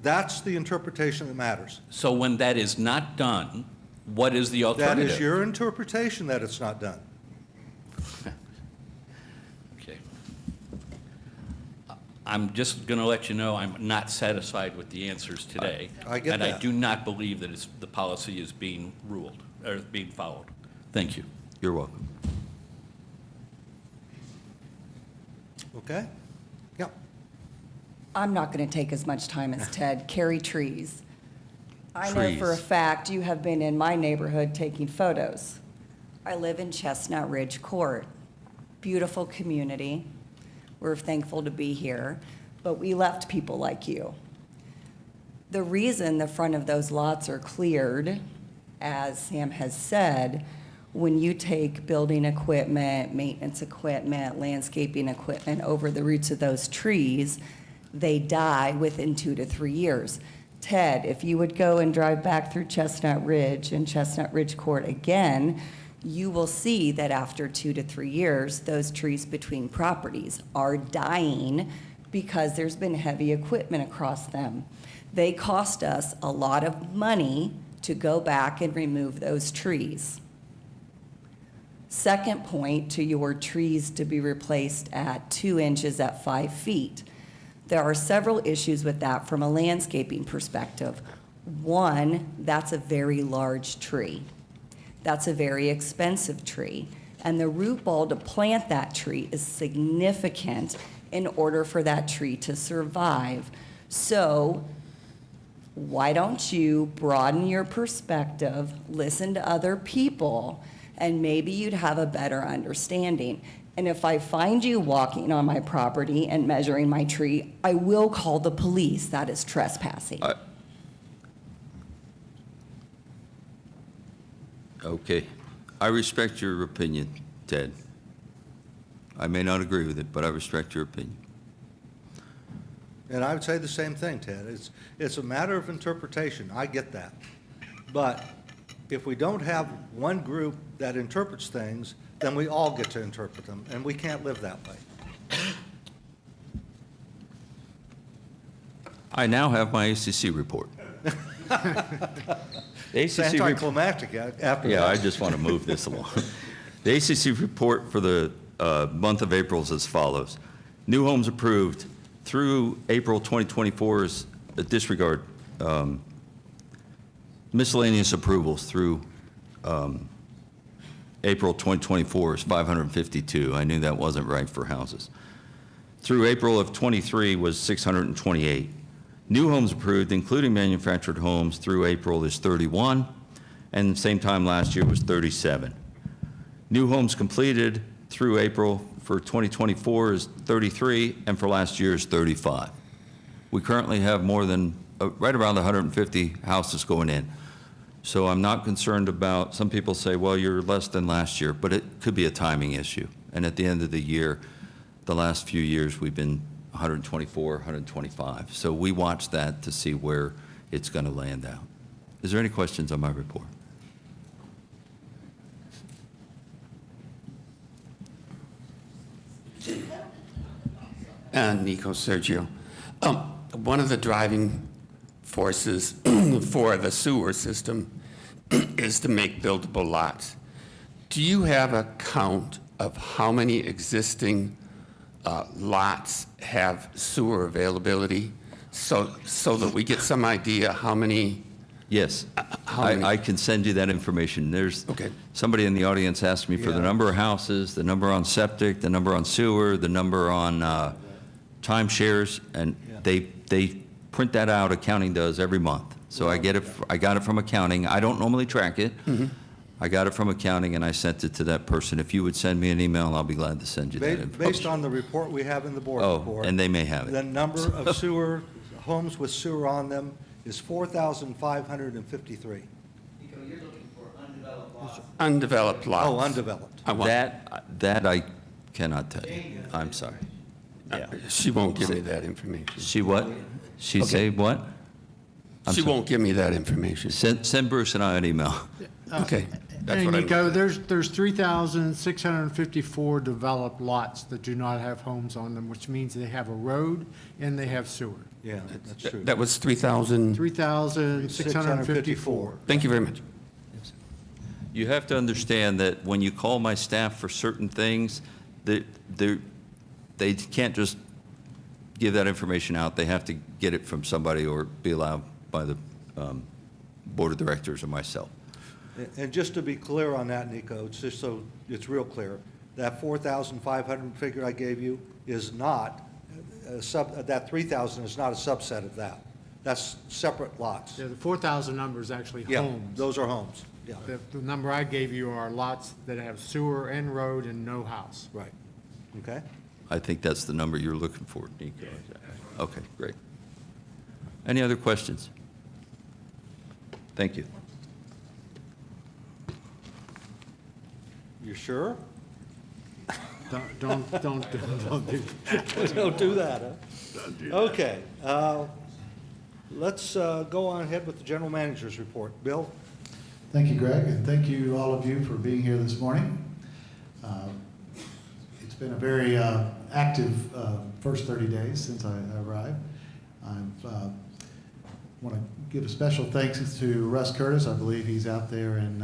That's the interpretation that matters. So when that is not done, what is the That alternative? is your interpretation that it's not done. Okay. I'm just going to let you know I'm not satisfied with the answers today. I get And I that. do not believe that the policy is being ruled, or being followed. Thank you. You're welcome. Okay? Yeah. I'm not going to take as much time as Ted. Carry trees. I know for a Trees. fact you have been in my neighborhood taking photos. I live in Chestnut Ridge Court. Beautiful community. We're thankful to be here, but we left people like you. The reason the front of those lots are cleared as Sam has said, when you take building equipment, maintenance equipment, landscaping equipment over the roots of those trees, they die within 2 to 3 years. Ted, if you would go and drive back through Chestnut Ridge and Chestnut Ridge Court again, you will see that after 2 to 3 years, those trees between properties are dying because there's been heavy equipment across them. They cost us a lot of money to go back and remove those trees. Second point, to your trees to be replaced at 2 inches at 5 feet. There are several issues with that from a landscaping perspective. One, that's a very large tree. That's a very expensive tree. And the root ball to plant that tree is significant in order for that tree to survive. So why don't you broaden your perspective, listen to other people, and maybe you'd have a better understanding. And if I find you walking on my property and measuring my tree, I will call the police. That is trespassing. Okay. I respect your opinion, Ted. I may not agree with it, but I respect your opinion. And I would say the same thing, Ted. It's a matter of interpretation. I get that. But if we don't have one group that interprets things, then we all get to interpret them, and we can't live that way. I now have my ACC report. It's anticlimactic after that. Yeah, I just want to move this along. The ACC report for the month of April is as follows. New homes approved through April 2024 is disregard miscellaneous approvals through April 2024 is 552. I knew that wasn't right for houses. Through April of 23 was 628. New homes approved, including manufactured homes, through April is 31, and same time last year was 37. New homes completed through April for 2024 is 33, and for last year is 35. We currently have more than, right around 150 houses going in. So I'm not concerned about, some people say, well, you're less than last year, but it could be a timing issue. And at the end of the year, the last few years, we've been 124, 125. So we watch that to see where it's going to land out. Is there any questions on my report? Nico, Sergio. One of the driving forces for the sewer system is to make buildable lots. Do you have a count of how many existing lots have sewer availability so that we get some idea how many? Yes, I can send you that information. There's Okay. somebody in the audience asked me for the number of houses, the number on septic, the number on sewer, the number on timeshares, and they print that out. Accounting does every month. So I got it from accounting. I don't normally track it. Mm-hmm. I got it from accounting and I sent it to that person. If you would send me an email, I'll be glad to send you that information. Based on the report we have in the board report. And they may have it. The number of sewer, homes with sewer on them is 4,553. You're looking for undeveloped lots. Undeveloped lots. Oh, undeveloped. That I cannot tell you. I'm sorry. Yeah. She won't give me that information. She what? She Okay. say what? She won't give me that information. Send Bruce and I an email. Okay. That's Hey, what I Nico, meant. there's 3,654 developed lots that do not have homes on them, which means they have a road and they have sewer. Yeah, that's true. That was 3,000. 3,654. Thank you very much. You have to understand that when you call my staff for certain things, they can't just give that information out. They have to get it from somebody or be allowed by the board of directors or myself. And just to be clear on that, Nico, it's just so it's real clear, that 4,500 figure I gave you is not, that 3,000 is not a subset of that. That's separate lots. Yeah, the 4,000 number is actually Yeah, homes. those are homes, yeah, The number I gave you are lots that have sewer and road and no house. right, okay? I think that's the number you're looking for, Nico. Okay, great. Any other questions? Thank you. You sure? Don't do Don't do that, huh? Okay, let's go on ahead with the general manager's report. Bill? Thank you, Greg, and thank you, all of you, for being here this morning. It's been a very active first 30 days since I arrived. I want to give a special thanks to Russ Curtis. I believe he's out there in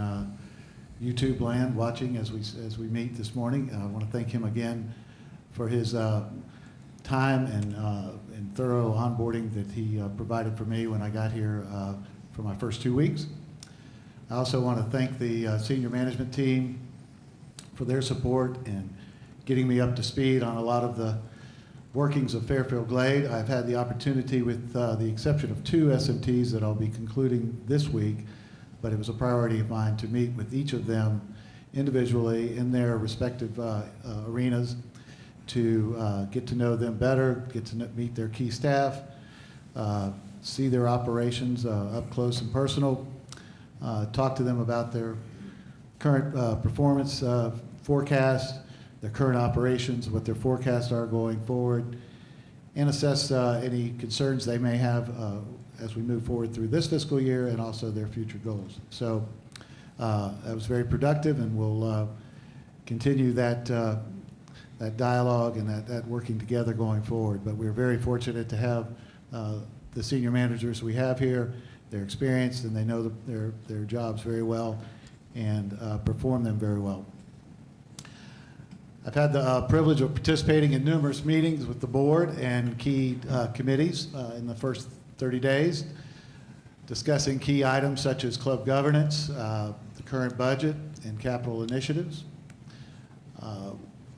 YouTube land watching as we meet this morning. I want to thank him again for his time and thorough onboarding that he provided for me when I got here for my first 2 weeks. I also want to thank the senior management team for their support and getting me up to speed on a lot of the workings of Fairfield Glade. I've had the opportunity, with the exception of 2 SMTs that I'll be concluding this week, but it was a priority of mine to meet with each of them individually in their respective arenas to get to know them better, get to meet their key staff, see their operations up close and personal, talk to them about their current performance forecast, their current operations, what their forecasts are going forward, and assess any concerns they may have as we move forward through this fiscal year and also their future goals. So that was very productive, and we'll continue that dialogue and that working together going forward. But we're very fortunate to have the senior managers we have here. They're experienced and they know their jobs very well and perform them very well. I've had the privilege of participating in numerous meetings with the board and key committees in the first 30 days, discussing key items such as club governance, the current budget, and capital initiatives.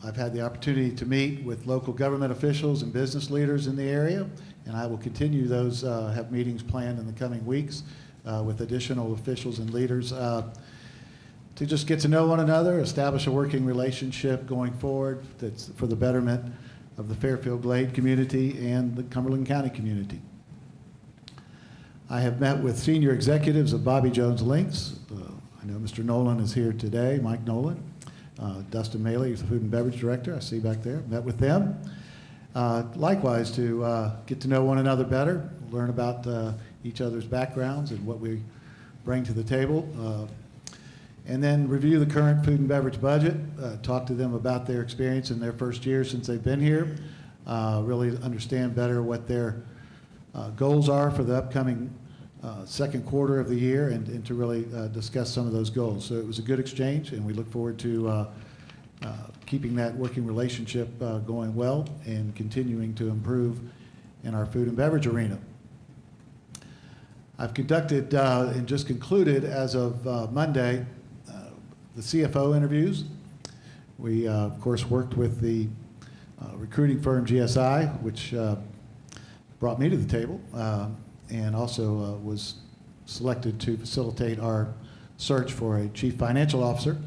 I've had the opportunity to meet with local government officials and business leaders in the area, and I will continue those, have meetings planned in the coming weeks with additional officials and leaders to just get to know one another, establish a working relationship going forward that's for the betterment of the Fairfield Glade community and the Cumberland County community. I have met with senior executives of Bobby Jones Links. I know Mr. Nolan is here today, Mike Nolan. Dustin Maley, who's the Food and Beverage Director, I see back there, met with them. Likewise, to get to know one another better, learn about each other's backgrounds and what we bring to the table. And then review the current food and beverage budget, talk to them about their experience in their first year since they've been here, really understand better what their goals are for the upcoming second quarter of the year and to really discuss some of those goals. So it was a good exchange, and we look forward to keeping that working relationship going well and continuing to improve in our food and beverage arena. I've conducted and just concluded as of Monday the CFO interviews. We, of course, worked with the recruiting firm GSI, which brought me to the table, and also was selected to facilitate our search for a chief financial officer.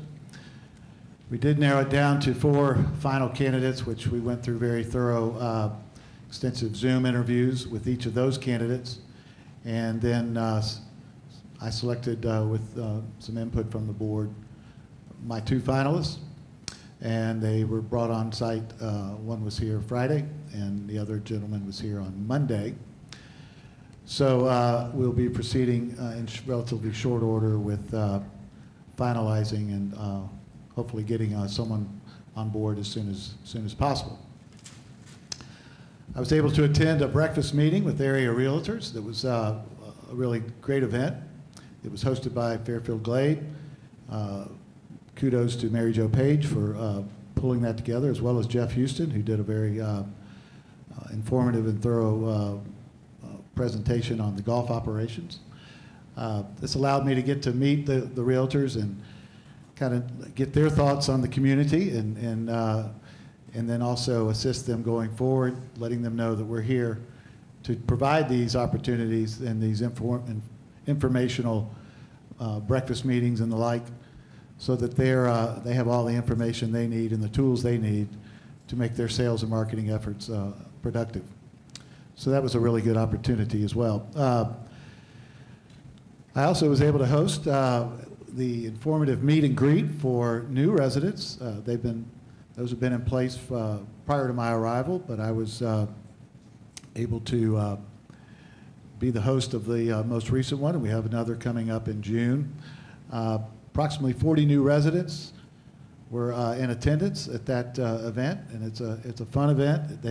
We did narrow it down to 4 final candidates, which we went through very thorough, extensive Zoom interviews with each of those candidates. And then I selected, with some input from the board, my 2 finalists, and they were brought on site. One was here Friday, and the other gentleman was here on Monday. So we'll be proceeding in relatively short order with finalizing and hopefully getting someone on board as soon as possible. I was able to attend a breakfast meeting with area realtors. That was a really great event. It was hosted by Fairfield Glade. Kudos to Mary Jo Page for pulling that together, as well as Jeff Houston, who did a very informative and thorough presentation on the golf operations. This allowed me to get to meet the realtors and kind of get their thoughts on the community and then also assist them going forward, letting them know that we're here to provide these opportunities and these informational breakfast meetings and the like, so that they have all the information they need and the tools they need to make their sales and marketing efforts productive. So that was a really good opportunity as well. I also was able to host the informative meet and greet for new residents. Those have been in place prior to my arrival, but I was able to be the host of the most recent one, and we have another coming up in June. Approximately 40 new residents were in attendance at that event, and it's a fun event.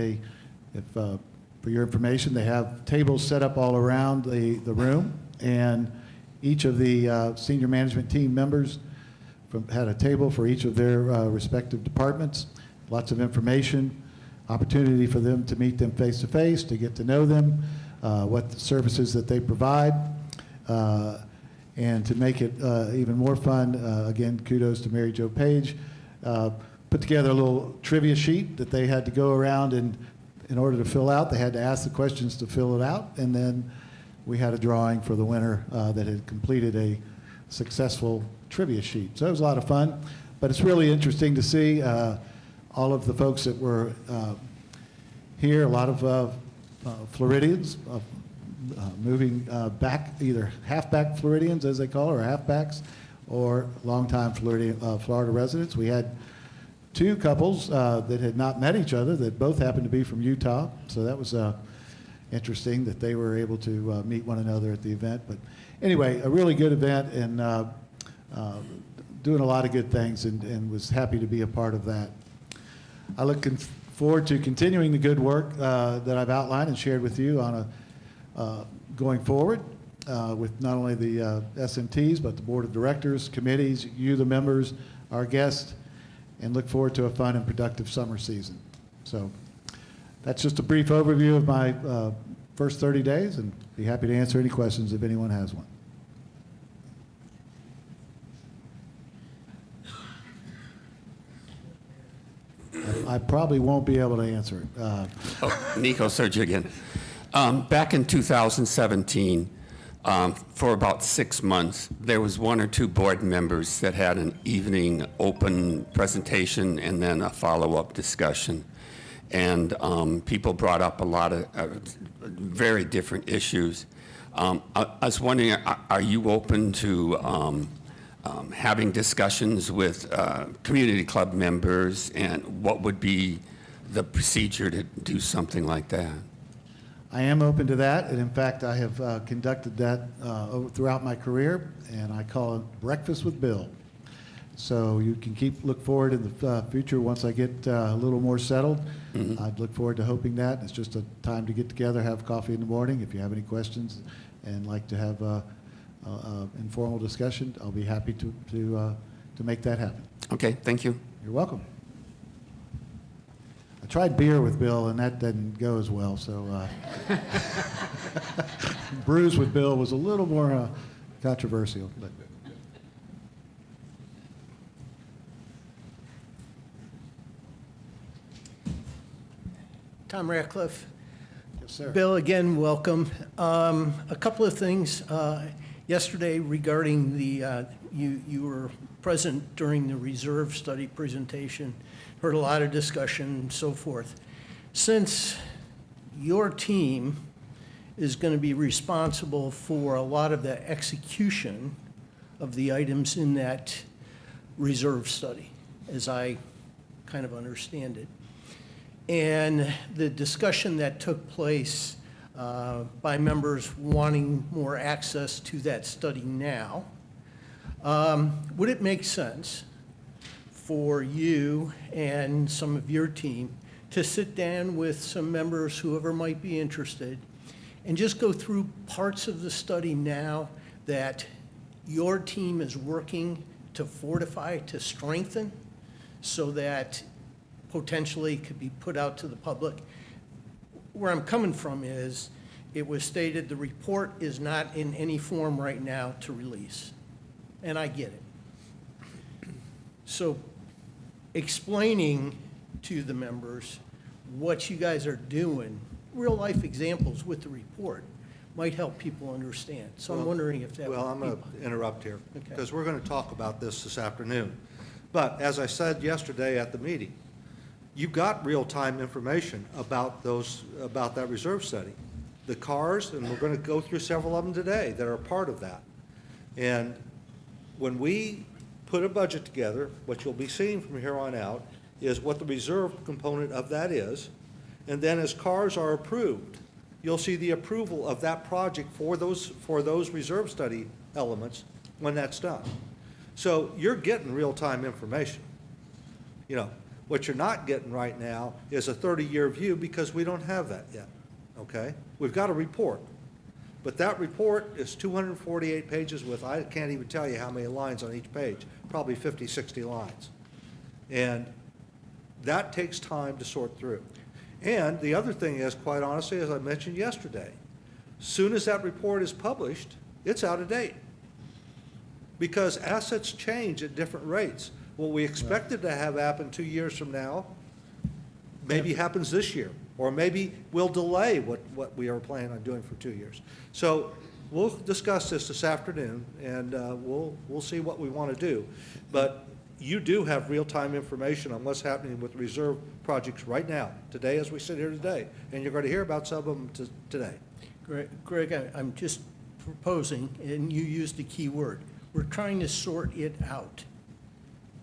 For your information, they have tables set up all around the room, and each of the senior management team members had a table for each of their respective departments. Lots of information, opportunity for them to meet them face to face, to get to know them, what the services that they provide, and to make it even more fun. Again, kudos to Mary Jo Page. Put together a little trivia sheet that they had to go around, and in order to fill out, they had to ask the questions to fill it out, and then we had a drawing for the winner that had completed a successful trivia sheet. So it was a lot of fun, but it's really interesting to see all of the folks that were here, a lot of Floridians moving back, either halfback Floridians, as they call it, or halfbacks, or longtime Florida residents. We had two couples that had not met each other that both happened to be from Utah, so that was interesting that they were able to meet one another at the event. But anyway, a really good event, and doing a lot of good things, and was happy to be a part of that. I look forward to continuing the good work that I've outlined and shared with you on going forward with not only the SMTs, but the board of directors, committees, you, the members, our guests, and look forward to a fun and productive summer season. So that's just a brief overview of my first 30 days, and be happy to answer any questions if anyone has one. I probably won't be able to answer it. Nico Sergio again. Back in 2017, for about 6 months, there was one or two board members that had an evening open presentation and then a follow-up discussion. And people brought up a lot of very different issues. I was wondering, are you open to having discussions with community club members, and what would be the procedure to do something like that? I am open to that, and in fact, I have conducted that throughout my career, and I call it Breakfast with Bill. So you can look forward in the future once I get a little more settled. Mm-hmm. I'd look forward to hoping that. It's just a time to get together, have coffee in the morning. If you have any questions and like to have informal discussion, I'll be happy to make that happen. Okay, thank you. You're welcome. I tried beer with Bill, and that didn't go as well, so brews with Bill was a little more controversial. But. Tom Ratcliffe. Yes, sir. Bill, again, welcome. A couple of things. Yesterday regarding the, you were present during the reserve study presentation, heard a lot of discussion and so forth. Since your team is going to be responsible for a lot of the execution of the items in that reserve study, as I kind of understand it, and the discussion that took place by members wanting more access to that study now, would it make sense for you and some of your team to sit down with some members, whoever might be interested, and just go through parts of the study now that your team is working to fortify, to strengthen, so that potentially could be put out to the public? Where I'm coming from is, it was stated the report is not in any form right now to release, and I get it. So explaining to the members what you guys are doing, real life examples with the report, might help people understand. So I'm wondering if that would be. Well, I'm going to interrupt here, Okay. because we're going to talk about this afternoon. But as I said yesterday at the meeting, you've got real-time information about that reserve study. The cars, and we're going to go through several of them today that are part of that. And when we put a budget together, what you'll be seeing from here on out is what the reserve component of that is. And then as cars are approved, you'll see the approval of that project for those reserve study elements when that's done. So you're getting real-time information. You know, what you're not getting right now is a 30-year view because we don't have that yet, okay? We've got a report, but that report is 248 pages with, I can't even tell you how many lines on each page, probably 50, 60 lines. And that takes time to sort through. And the other thing is, quite honestly, as I mentioned yesterday, soon as that report is published, it's out of date. Because assets change at different rates. What we expected to have happen 2 years from now, maybe happens this year, or maybe we'll delay what we are planning on doing for 2 years. So we'll discuss this afternoon, and we'll see what we want to do. But you do have real-time information on what's happening with reserve projects right now, today as we sit here today, and you're going to hear about some of them today. Greg, I'm just proposing, and you used a key word, we're trying to sort it out.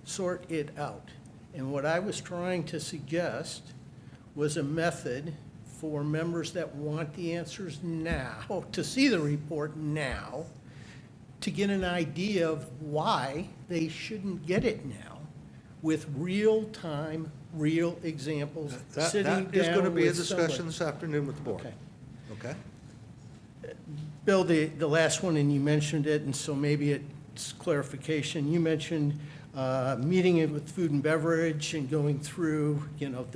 Sort it out. And what I was trying to suggest was a method for members that want the answers now, to see the report now, to get an idea of why they shouldn't get it now, with real-time, real examples, sitting down with That is going to be a discussion somebody. this afternoon with the board. Okay. Okay? Bill, the last one, and you mentioned it, and so maybe it's clarification. You mentioned meeting it with food and beverage and going through, you know,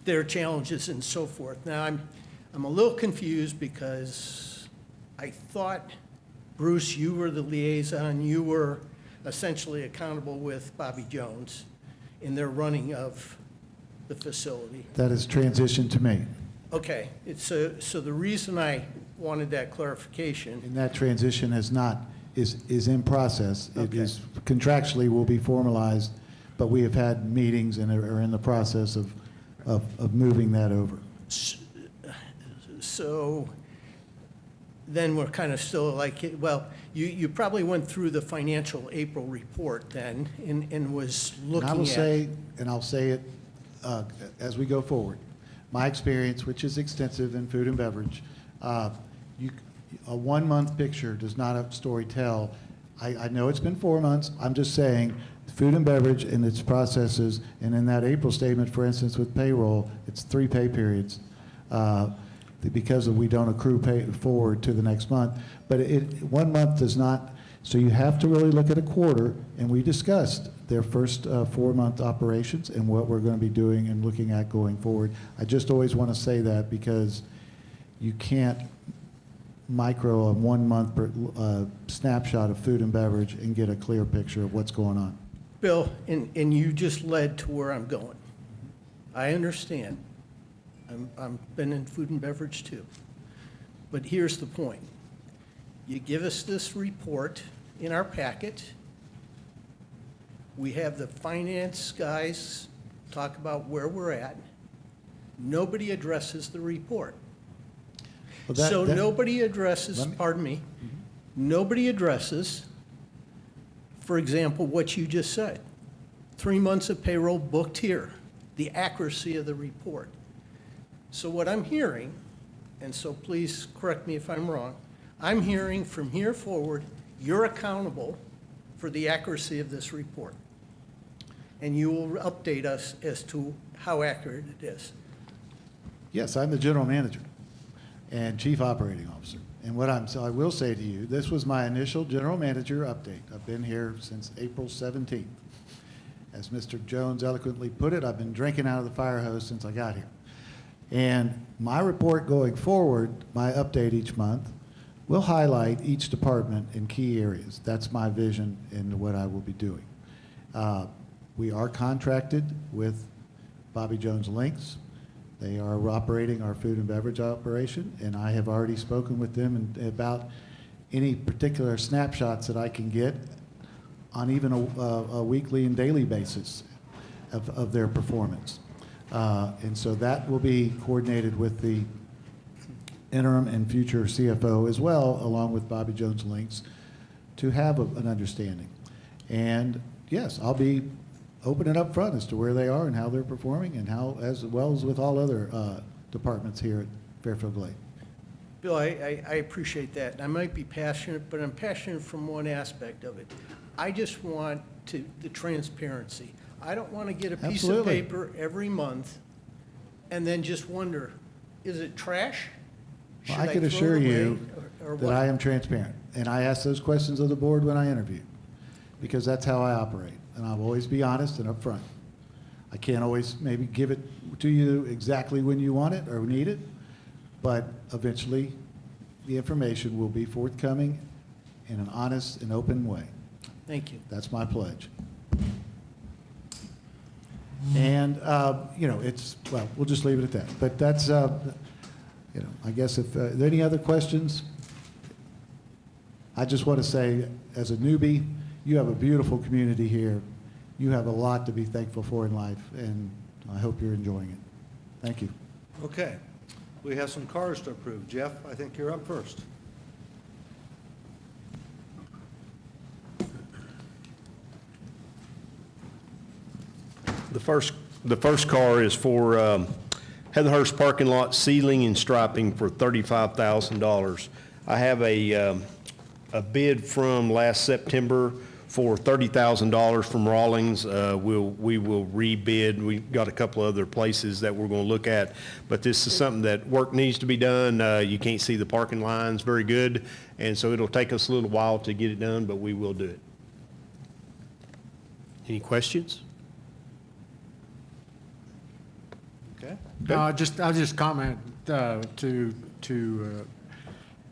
their challenges and so forth. Now, I'm a little confused because I thought, Bruce, you were the liaison. You were essentially accountable with Bobby Jones in their running of the facility. That has transitioned to me. Okay, so the reason I wanted that clarification. And that transition is in process. It Okay. is contractually will be formalized, but we have had meetings and are in the process of moving that over. So then we're kind of still like, well, you probably went through the financial April report then and was looking at. And I will say, and I'll say it as we go forward, my experience, which is extensive in food and beverage, a 1 month picture does not a story tell. I know it's been 4 months. I'm just saying food and beverage and its processes, and in that April statement, for instance, with payroll, it's 3 pay periods because we don't accrue pay forward to the next month. But 1 month does not, so you have to really look at a quarter, and we discussed their first 4 month operations and what we're going to be doing and looking at going forward. I just always want to say that because you can't micro a 1 month snapshot of food and beverage and get a clear picture of what's going on. Bill, and you just led to where I'm going. I understand. I'm been in food and beverage too. But here's the point. You give us this report in our packet. We have the finance guys talk about where we're at. Nobody addresses the report. Well, Nobody addresses, pardon me, nobody addresses, for example, what you just said. 3 months of payroll booked here, the accuracy of the report. So what I'm hearing, and so please correct me if I'm wrong, I'm hearing from here forward, you're accountable for the accuracy of this report. And you will update us as to how accurate it is. Yes, I'm the general manager and chief operating officer. And so I will say to you, this was my initial general manager update. I've been here since April 17th. As Mr. Jones eloquently put it, I've been drinking out of the fire hose since I got here. And my report going forward, my update each month, will highlight each department in key areas. That's my vision and what I will be doing. We are contracted with Bobby Jones Links. They are operating our food and beverage operation, and I have already spoken with them about any particular snapshots that I can get on even a weekly and daily basis of their performance. And so that will be coordinated with the interim and future CFO as well, along with Bobby Jones Links, to have an understanding. And yes, I'll be open and upfront as to where they are and how they're performing, and how, as well as with all other departments here at Fairfield Glade. Bill, I appreciate that. I might be passionate, but I'm passionate from one aspect of it. I just want the transparency. I don't want to get a piece of Absolutely. paper every month and then just wonder, is it trash? Well, Should I can throw assure it away, you or that what? I am transparent, and I ask those questions of the board when I interview, because that's how I operate, and I'll always be honest and upfront. I can't always maybe give it to you exactly when you want it or need it, but eventually the information will be forthcoming in an honest and open way. Thank you. That's my pledge. And, you know, it's, well, we'll just leave it at that. But that's, you know, I guess if, are there any other questions? I just want to say, as a newbie, you have a beautiful community here. You have a lot to be thankful for in life, and I hope you're enjoying it. Thank you. Okay. We have some cars to approve. Jeff, I think you're up first. The first car is for Heatherhurst parking lot sealing and striping for $35,000. I have a bid from last September for $30,000 from Rawlings. We will rebid. We've got a couple other places that we're going to look at, but this is something that work needs to be done. You can't see the parking lines very good, and so it'll take us a little while to get it done, but we will do it. Any questions? Okay? I'll just comment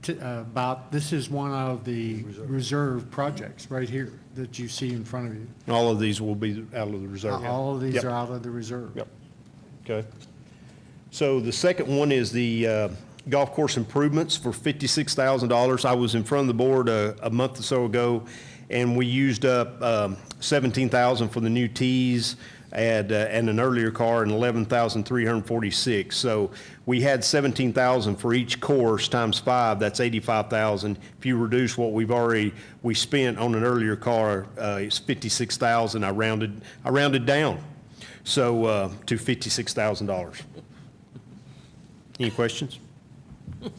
about, this is one of the reserve projects right here that you see in front of you. All of these will be out of the reserve. All of these Yep. are out of the reserve. Yep. Okay. So the second one is the golf course improvements for $56,000. I was in front of the board a month or so ago, and we used up $17,000 for the new tees and an earlier car, and $11,346. So we had $17,000 for each course times 5. That's $85,000. If you reduce what we spent on an earlier car, it's $56,000. I rounded down, so to $56,000. Any questions? Okay.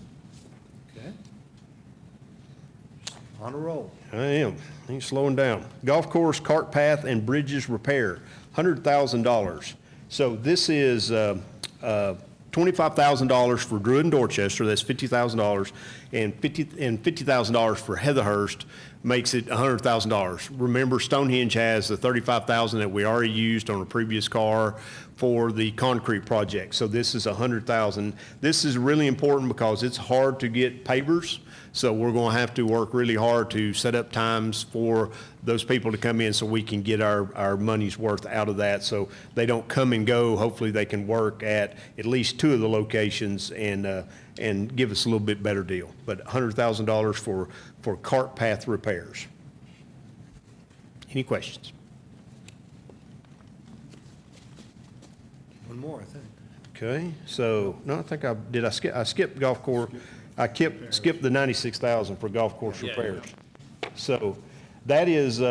On a roll. I am. Ain't slowing down. Golf course, cart path, and bridges repair, $100,000. So this is $25,000 for Druid and Dorchester. That's $50,000, and $50,000 for Heatherhurst makes it $100,000. Remember, Stonehenge has the $35,000 that we already used on a previous car for the concrete project. So this is $100,000. This is really important because it's hard to get pavers. So we're going to have to work really hard to set up times for those people to come in so we can get our money's worth out of that. So they don't come and go. Hopefully they can work at least 2 of the locations and give us a little bit better deal. But $100,000 for cart path repairs. Any questions? One more, I think. Okay, so, no, I think I skipped golf course. I skipped the $96,000 for golf course repairs. So that is,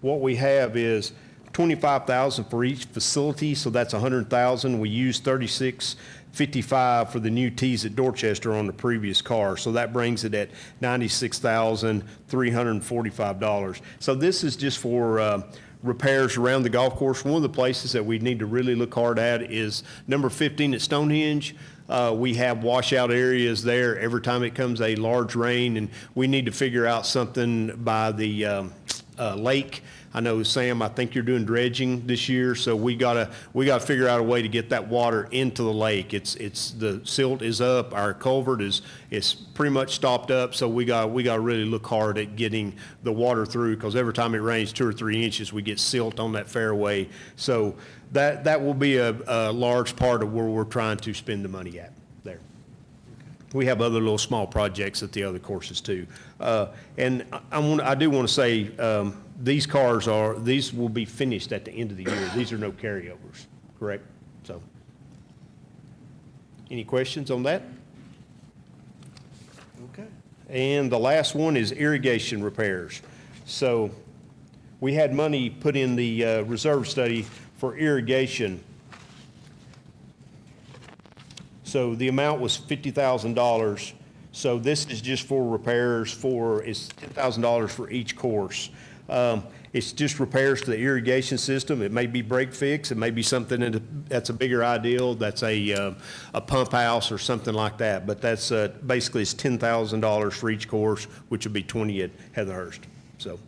what we have is $25,000 for each facility, so that's $100,000. We used $36.55 for the new tees at Dorchester on the previous car, so that brings it at $96,345. So this is just for repairs around the golf course. One of the places that we need to really look hard at is number 15 at Stonehenge. We have washout areas there every time it comes a large rain, and we need to figure out something by the lake. I know, Sam, I think you're doing dredging this year, so we gotta figure out a way to get that water into the lake. The silt is up, our culvert is pretty much stopped up, so we got to really look hard at getting the water through, because every time it rains 2 or 3 inches, we get silt on that fairway. So that will be a large part of where we're trying to spend the money at there. We have other little small projects at the other courses too. And I do want to say, these will be finished at the end of the year. These are no carryovers, correct? So, any questions on that? Okay. And the last one is irrigation repairs. So we had money put in the reserve study for irrigation. So the amount was $50,000. So this is just for repairs it's $10,000 for each course. It's just repairs to the irrigation system. It may be break fix. It may be something that's a bigger ideal. That's a pump house or something like that. But that's basically it's $10,000 for each course, which would be 20 at Heatherhurst. So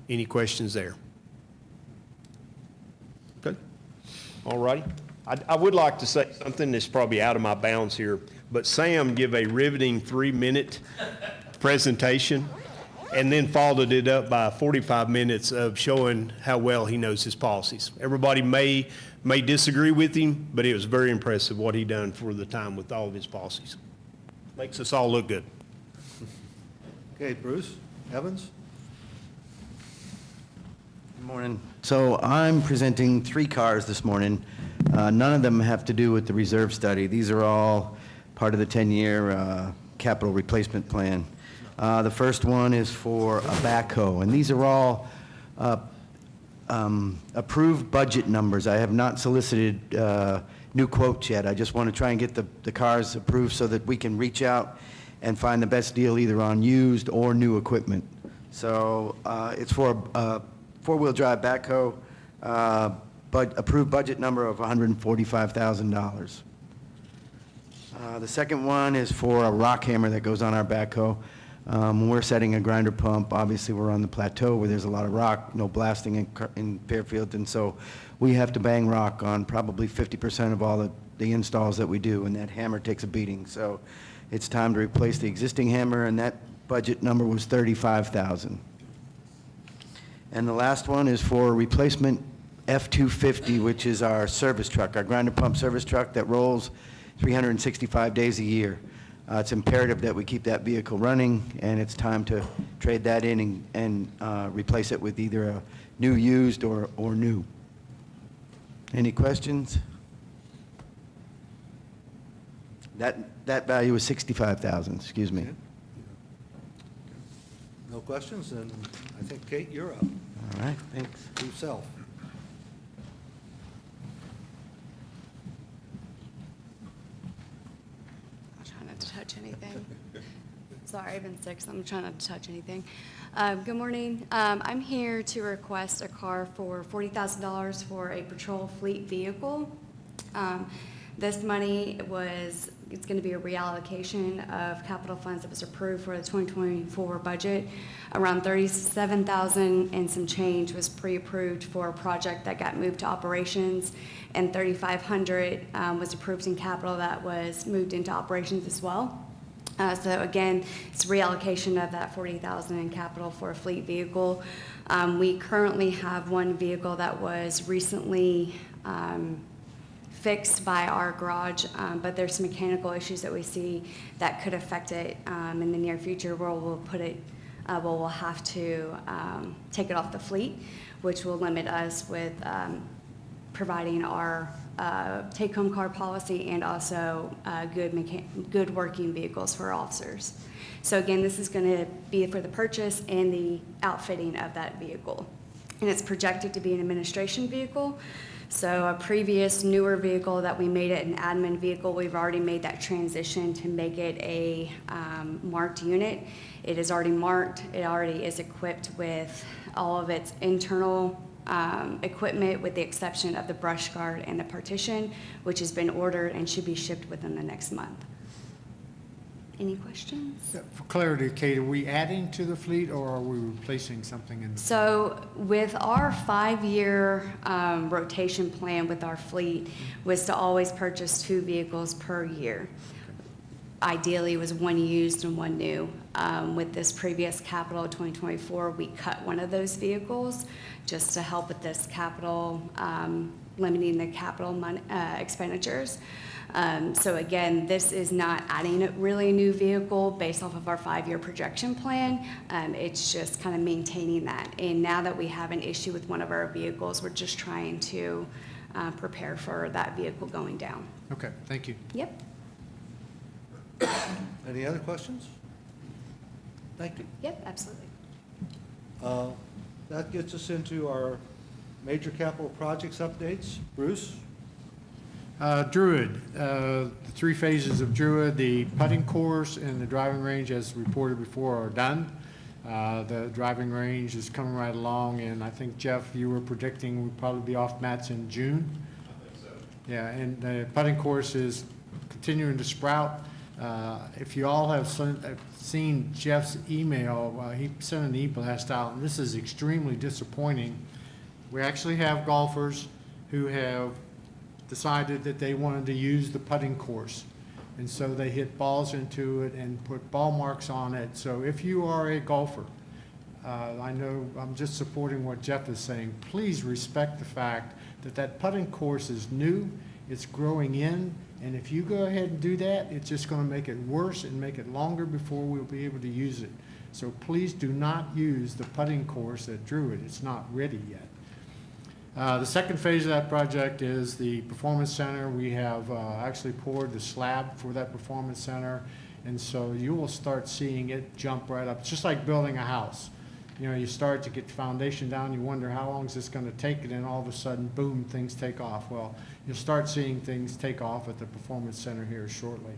any questions there? Good. All righty. I would like to say something that's probably out of my bounds here, but Sam gave a riveting 3-minute presentation and then followed it up by 45 minutes of showing how well he knows his policies. Everybody may disagree with him, but it was very impressive what he done for the time with all of his policies. Makes us all look good. Okay, Bruce Evans? Good morning. So I'm presenting 3 cars this morning. None of them have to do with the reserve study. These are all part of the 10-year capital replacement plan. The first one is for a backhoe, and these are all approved budget numbers. I have not solicited new quotes yet. I just want to try and get the cars approved so that we can reach out and find the best deal either on used or new equipment. So it's for a 4-wheel drive backhoe, but approved budget number of $145,000. The second one is for a rock hammer that goes on our backhoe. When we're setting a grinder pump, obviously we're on the plateau where there's a lot of rock, no blasting in Fairfield, and so we have to bang rock on probably 50% of all the installs that we do, and that hammer takes a beating. So it's time to replace the existing hammer, and that budget number was $35,000. And the last one is for replacement F-250, which is our service truck, our grinder pump service truck that rolls 365 days a year. It's imperative that we keep that vehicle running, and it's time to trade that in and replace it with either a new used or new. Any questions? That value is $65,000, excuse me. No questions, and I think, Kate, you're up. All right, thanks. Yourself. I'm trying not to touch anything. Sorry, I've been sick, so I'm trying not to touch anything. Good morning. I'm here to request a car for $40,000 for a patrol fleet vehicle. This money it's going to be a reallocation of capital funds that was approved for the 2024 budget. Around $37,000 and some change was pre-approved for a project that got moved to operations, and $3,500 was approved in capital that was moved into operations as well. So again, it's reallocation of that $40,000 in capital for a fleet vehicle. We currently have one vehicle that was recently fixed by our garage, but there's some mechanical issues that we see that could affect it in the near future, where we'll have to take it off the fleet, which will limit us with providing our take-home car policy and also good working vehicles for officers. So again, this is going to be for the purchase and the outfitting of that vehicle. And it's projected to be an administration vehicle. So a previous newer vehicle that we made it an admin vehicle, we've already made that transition to make it a marked unit. It is already marked. It already is equipped with all of its internal equipment, with the exception of the brush guard and the partition, which has been ordered and should be shipped within the next month. Any questions? For clarity, Kate, are we adding to the fleet or are we replacing something in the? So with our 5-year rotation plan with our fleet was to always purchase 2 vehicles per year. Ideally, it was 1 used and 1 new. With this previous capital 2024, we cut one of those vehicles just to help with this capital, limiting the capital expenditures. So again, this is not adding a really new vehicle based off of our 5-year projection plan. It's just kind of maintaining that. And now that we have an issue with one of our vehicles, we're just trying to prepare for that vehicle going down. Okay, thank you. Yep. Any other questions? Thank you. Yep, absolutely. That gets us into our major capital projects updates. Bruce? Druid, the 3 phases of Druid, the putting course and the driving range, as reported before, are done. The driving range is coming right along, and I think, Jeff, you were predicting we'd probably be off mats in June? I think so. Yeah, and the putting course is continuing to sprout. If you all have seen Jeff's email, he sent an e-blast out, and this is extremely disappointing. We actually have golfers who have decided that they wanted to use the putting course. And so they hit balls into it and put ball marks on it. So if you are a golfer, I know I'm just supporting what Jeff is saying, please respect the fact that that putting course is new, it's growing in, and if you go ahead and do that, it's just going to make it worse and make it longer before we'll be able to use it. So please do not use the putting course at Druid. It's not ready yet. The second phase of that project is the Performance Center. We have actually poured the slab for that Performance Center, and so you will start seeing it jump right up. It's just like building a house. You know, you start to get the foundation down, you wonder how long is this going to take, and then all of a sudden, boom, things take off. Well, you'll start seeing things take off at the Performance Center here shortly.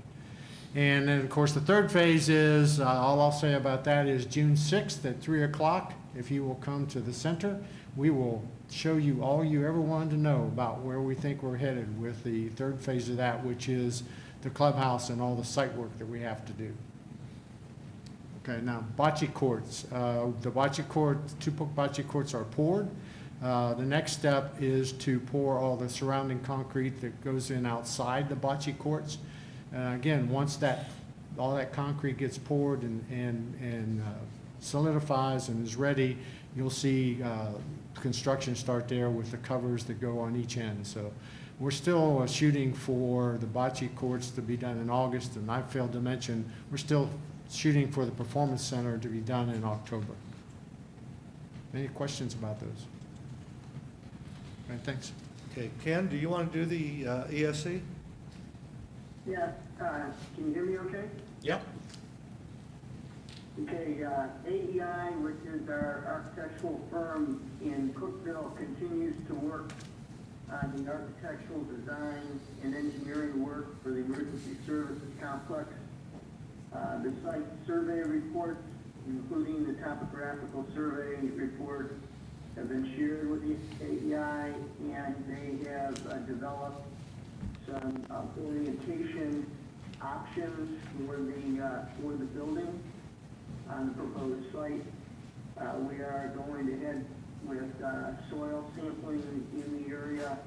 And then, of course, the third phase is, all I'll say about that is June 6th at 3 o'clock. If you will come to the center, we will show you all you ever wanted to know about where we think we're headed with the third phase of that, which is the clubhouse and all the site work that we have to do. Okay, now bocce courts. The bocce courts, 2 bocce courts are poured. The next step is to pour all the surrounding concrete that goes in outside the bocce courts. Again, once all that concrete gets poured and solidifies and is ready, you'll see construction start there with the covers that go on each end. So we're still shooting for the bocce courts to be done in August, and I failed to mention we're still shooting for the Performance Center to be done in October. Any questions about those? Okay, thanks. Okay, Ken, do you want to do the ESC? Yeah, can you hear me okay? Yep. Okay, AEI, which is our architectural firm in Cookville, continues to work on the architectural design and engineering work for the emergency services complex. The site survey reports, including the topographical survey report, have been shared with the AEI, and they have developed some orientation options for the building on the proposed site. We are going ahead with soil sampling in the area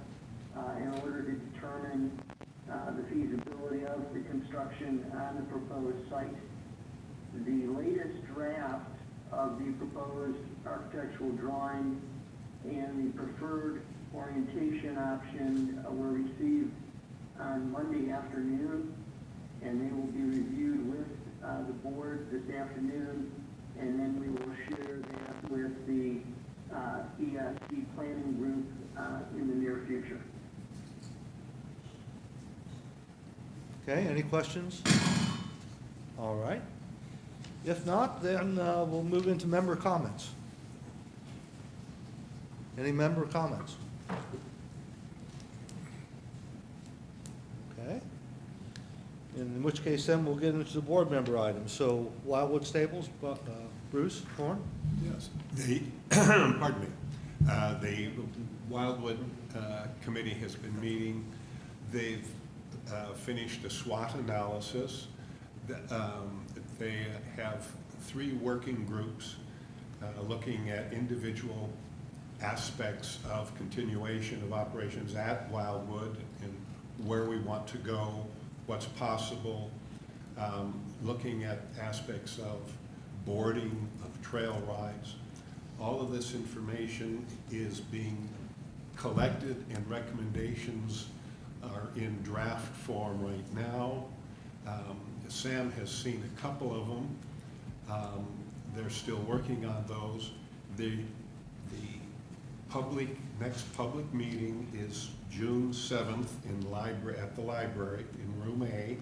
in order to determine the feasibility of the construction on the proposed site. The latest draft of the proposed architectural drawing and the preferred orientation option were received on Monday afternoon, and they will be reviewed with the board this afternoon, and then we will share that with the ESC planning group in the near future. Okay, any questions? All right. If not, then we'll move into member comments. Any member comments? Okay. In which case, then we'll get into the board member items. So Wildwood Stables, Bruce Horn? Yes. Pardon me. The Wildwood Committee has been meeting. They've finished a SWOT analysis. They have 3 working groups looking at individual aspects of continuation of operations at Wildwood and where we want to go, what's possible, looking at aspects of boarding, of trail rides. All of this information is being collected, and recommendations are in draft form right now. Sam has seen a couple of them. They're still working on those. The next public meeting is June 7th at the library in room A,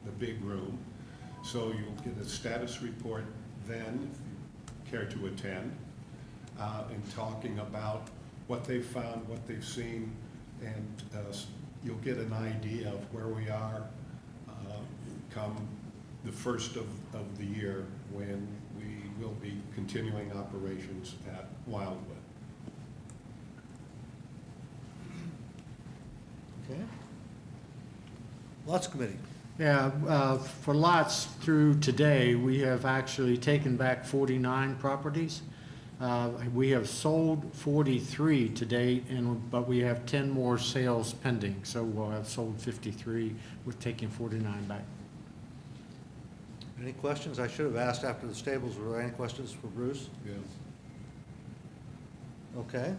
the big room. So you'll get a status report then, if you care to attend, and talking about what they've found, what they've seen, and you'll get an idea of where we are come the first of the year when we will be continuing operations at Wildwood. Okay. Lots Committee. Yeah, for lots through today, we have actually taken back 49 properties. We have sold 43 to date, but we have 10 more sales pending, so we'll have sold 53 with taking 49 back. Any questions? I should have asked after the stables. Were there any questions for Bruce? Yeah. Okay.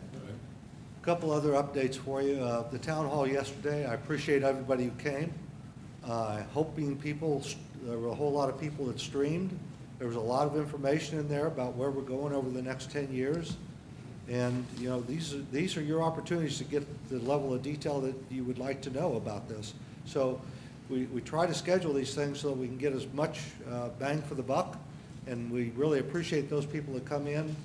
A couple other updates for you. The town hall yesterday, I appreciate everybody who came. Hoping people, there were a whole lot of people that streamed. There was a lot of information in there about where we're going over the next 10 years. And, you know, these are your opportunities to get the level of detail that you would like to know about this. So we try to schedule these things so that we can get as much bang for the buck. And we really appreciate those people that come in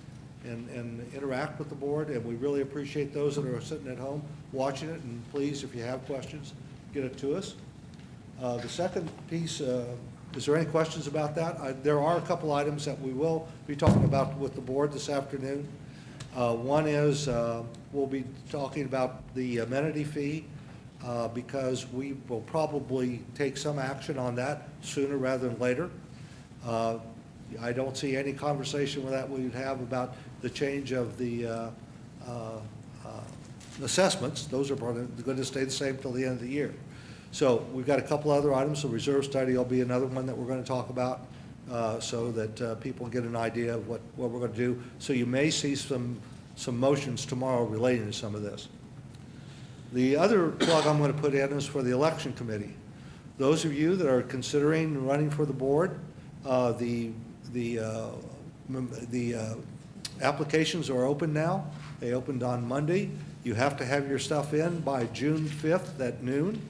and interact with the board. And we really appreciate those that are sitting at home watching it. And please, if you have questions, get it to us. The second piece, is there any questions about that? There are a couple items that we will be talking about with the board this afternoon. One is we'll be talking about the amenity fee because we will probably take some action on that sooner rather than later. I don't see any conversation with that we would have about the change of the assessments. Those are going to stay the same till the end of the year. So we've got a couple other items. The reserve study will be another one that we're going to talk about so that people get an idea of what we're going to do. So you may see some motions tomorrow relating to some of this. The other plug I'm going to put in is for the election committee. Those of you that are considering running for the board, the applications are open now. They opened on Monday. You have to have your stuff in by June 5th at noon.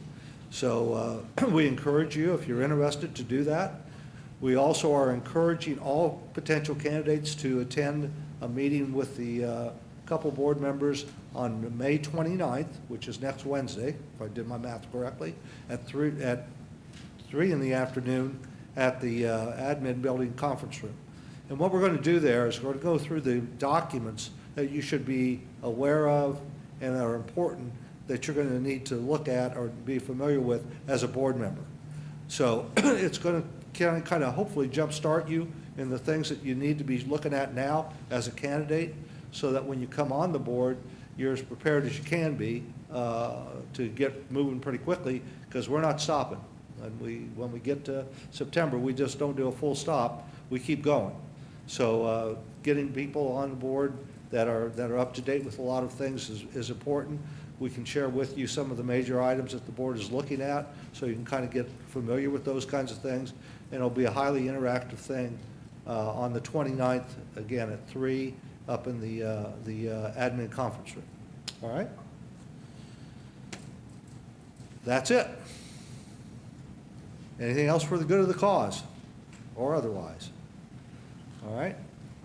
So we encourage you, if you're interested, to do that. We also are encouraging all potential candidates to attend a meeting with the couple board members on May 29th, which is next Wednesday, if I did my math correctly, at 3 in the afternoon at the admin building conference room. And what we're going to do there is we're going to go through the documents that you should be aware of and that are important that you're going to need to look at or be familiar with as a board member. So it's going to kind of hopefully jumpstart you in the things that you need to be looking at now as a candidate so that when you come on the board, you're as prepared as you can be to get moving pretty quickly because we're not stopping. And when we get to September, we just don't do a full stop. We keep going. So getting people on the board that are up to date with a lot of things is important. We can share with you some of the major items that the board is looking at so you can kind of get familiar with those kinds of things. And it'll be a highly interactive thing on the 29th, again at 3 up in the admin conference room. All right? That's it. Anything else for the good of the cause or otherwise? All right?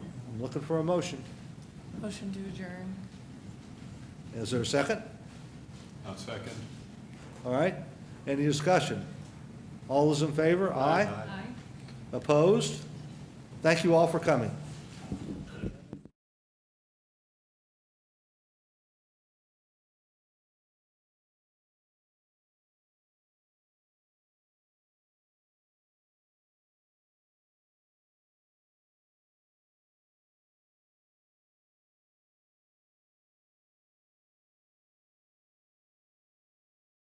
I'm looking for a motion. Motion to adjourn. Is there a second? I'll second. All right. Any discussion? All those in favor? Aye. Aye. Opposed? Thank you all for coming.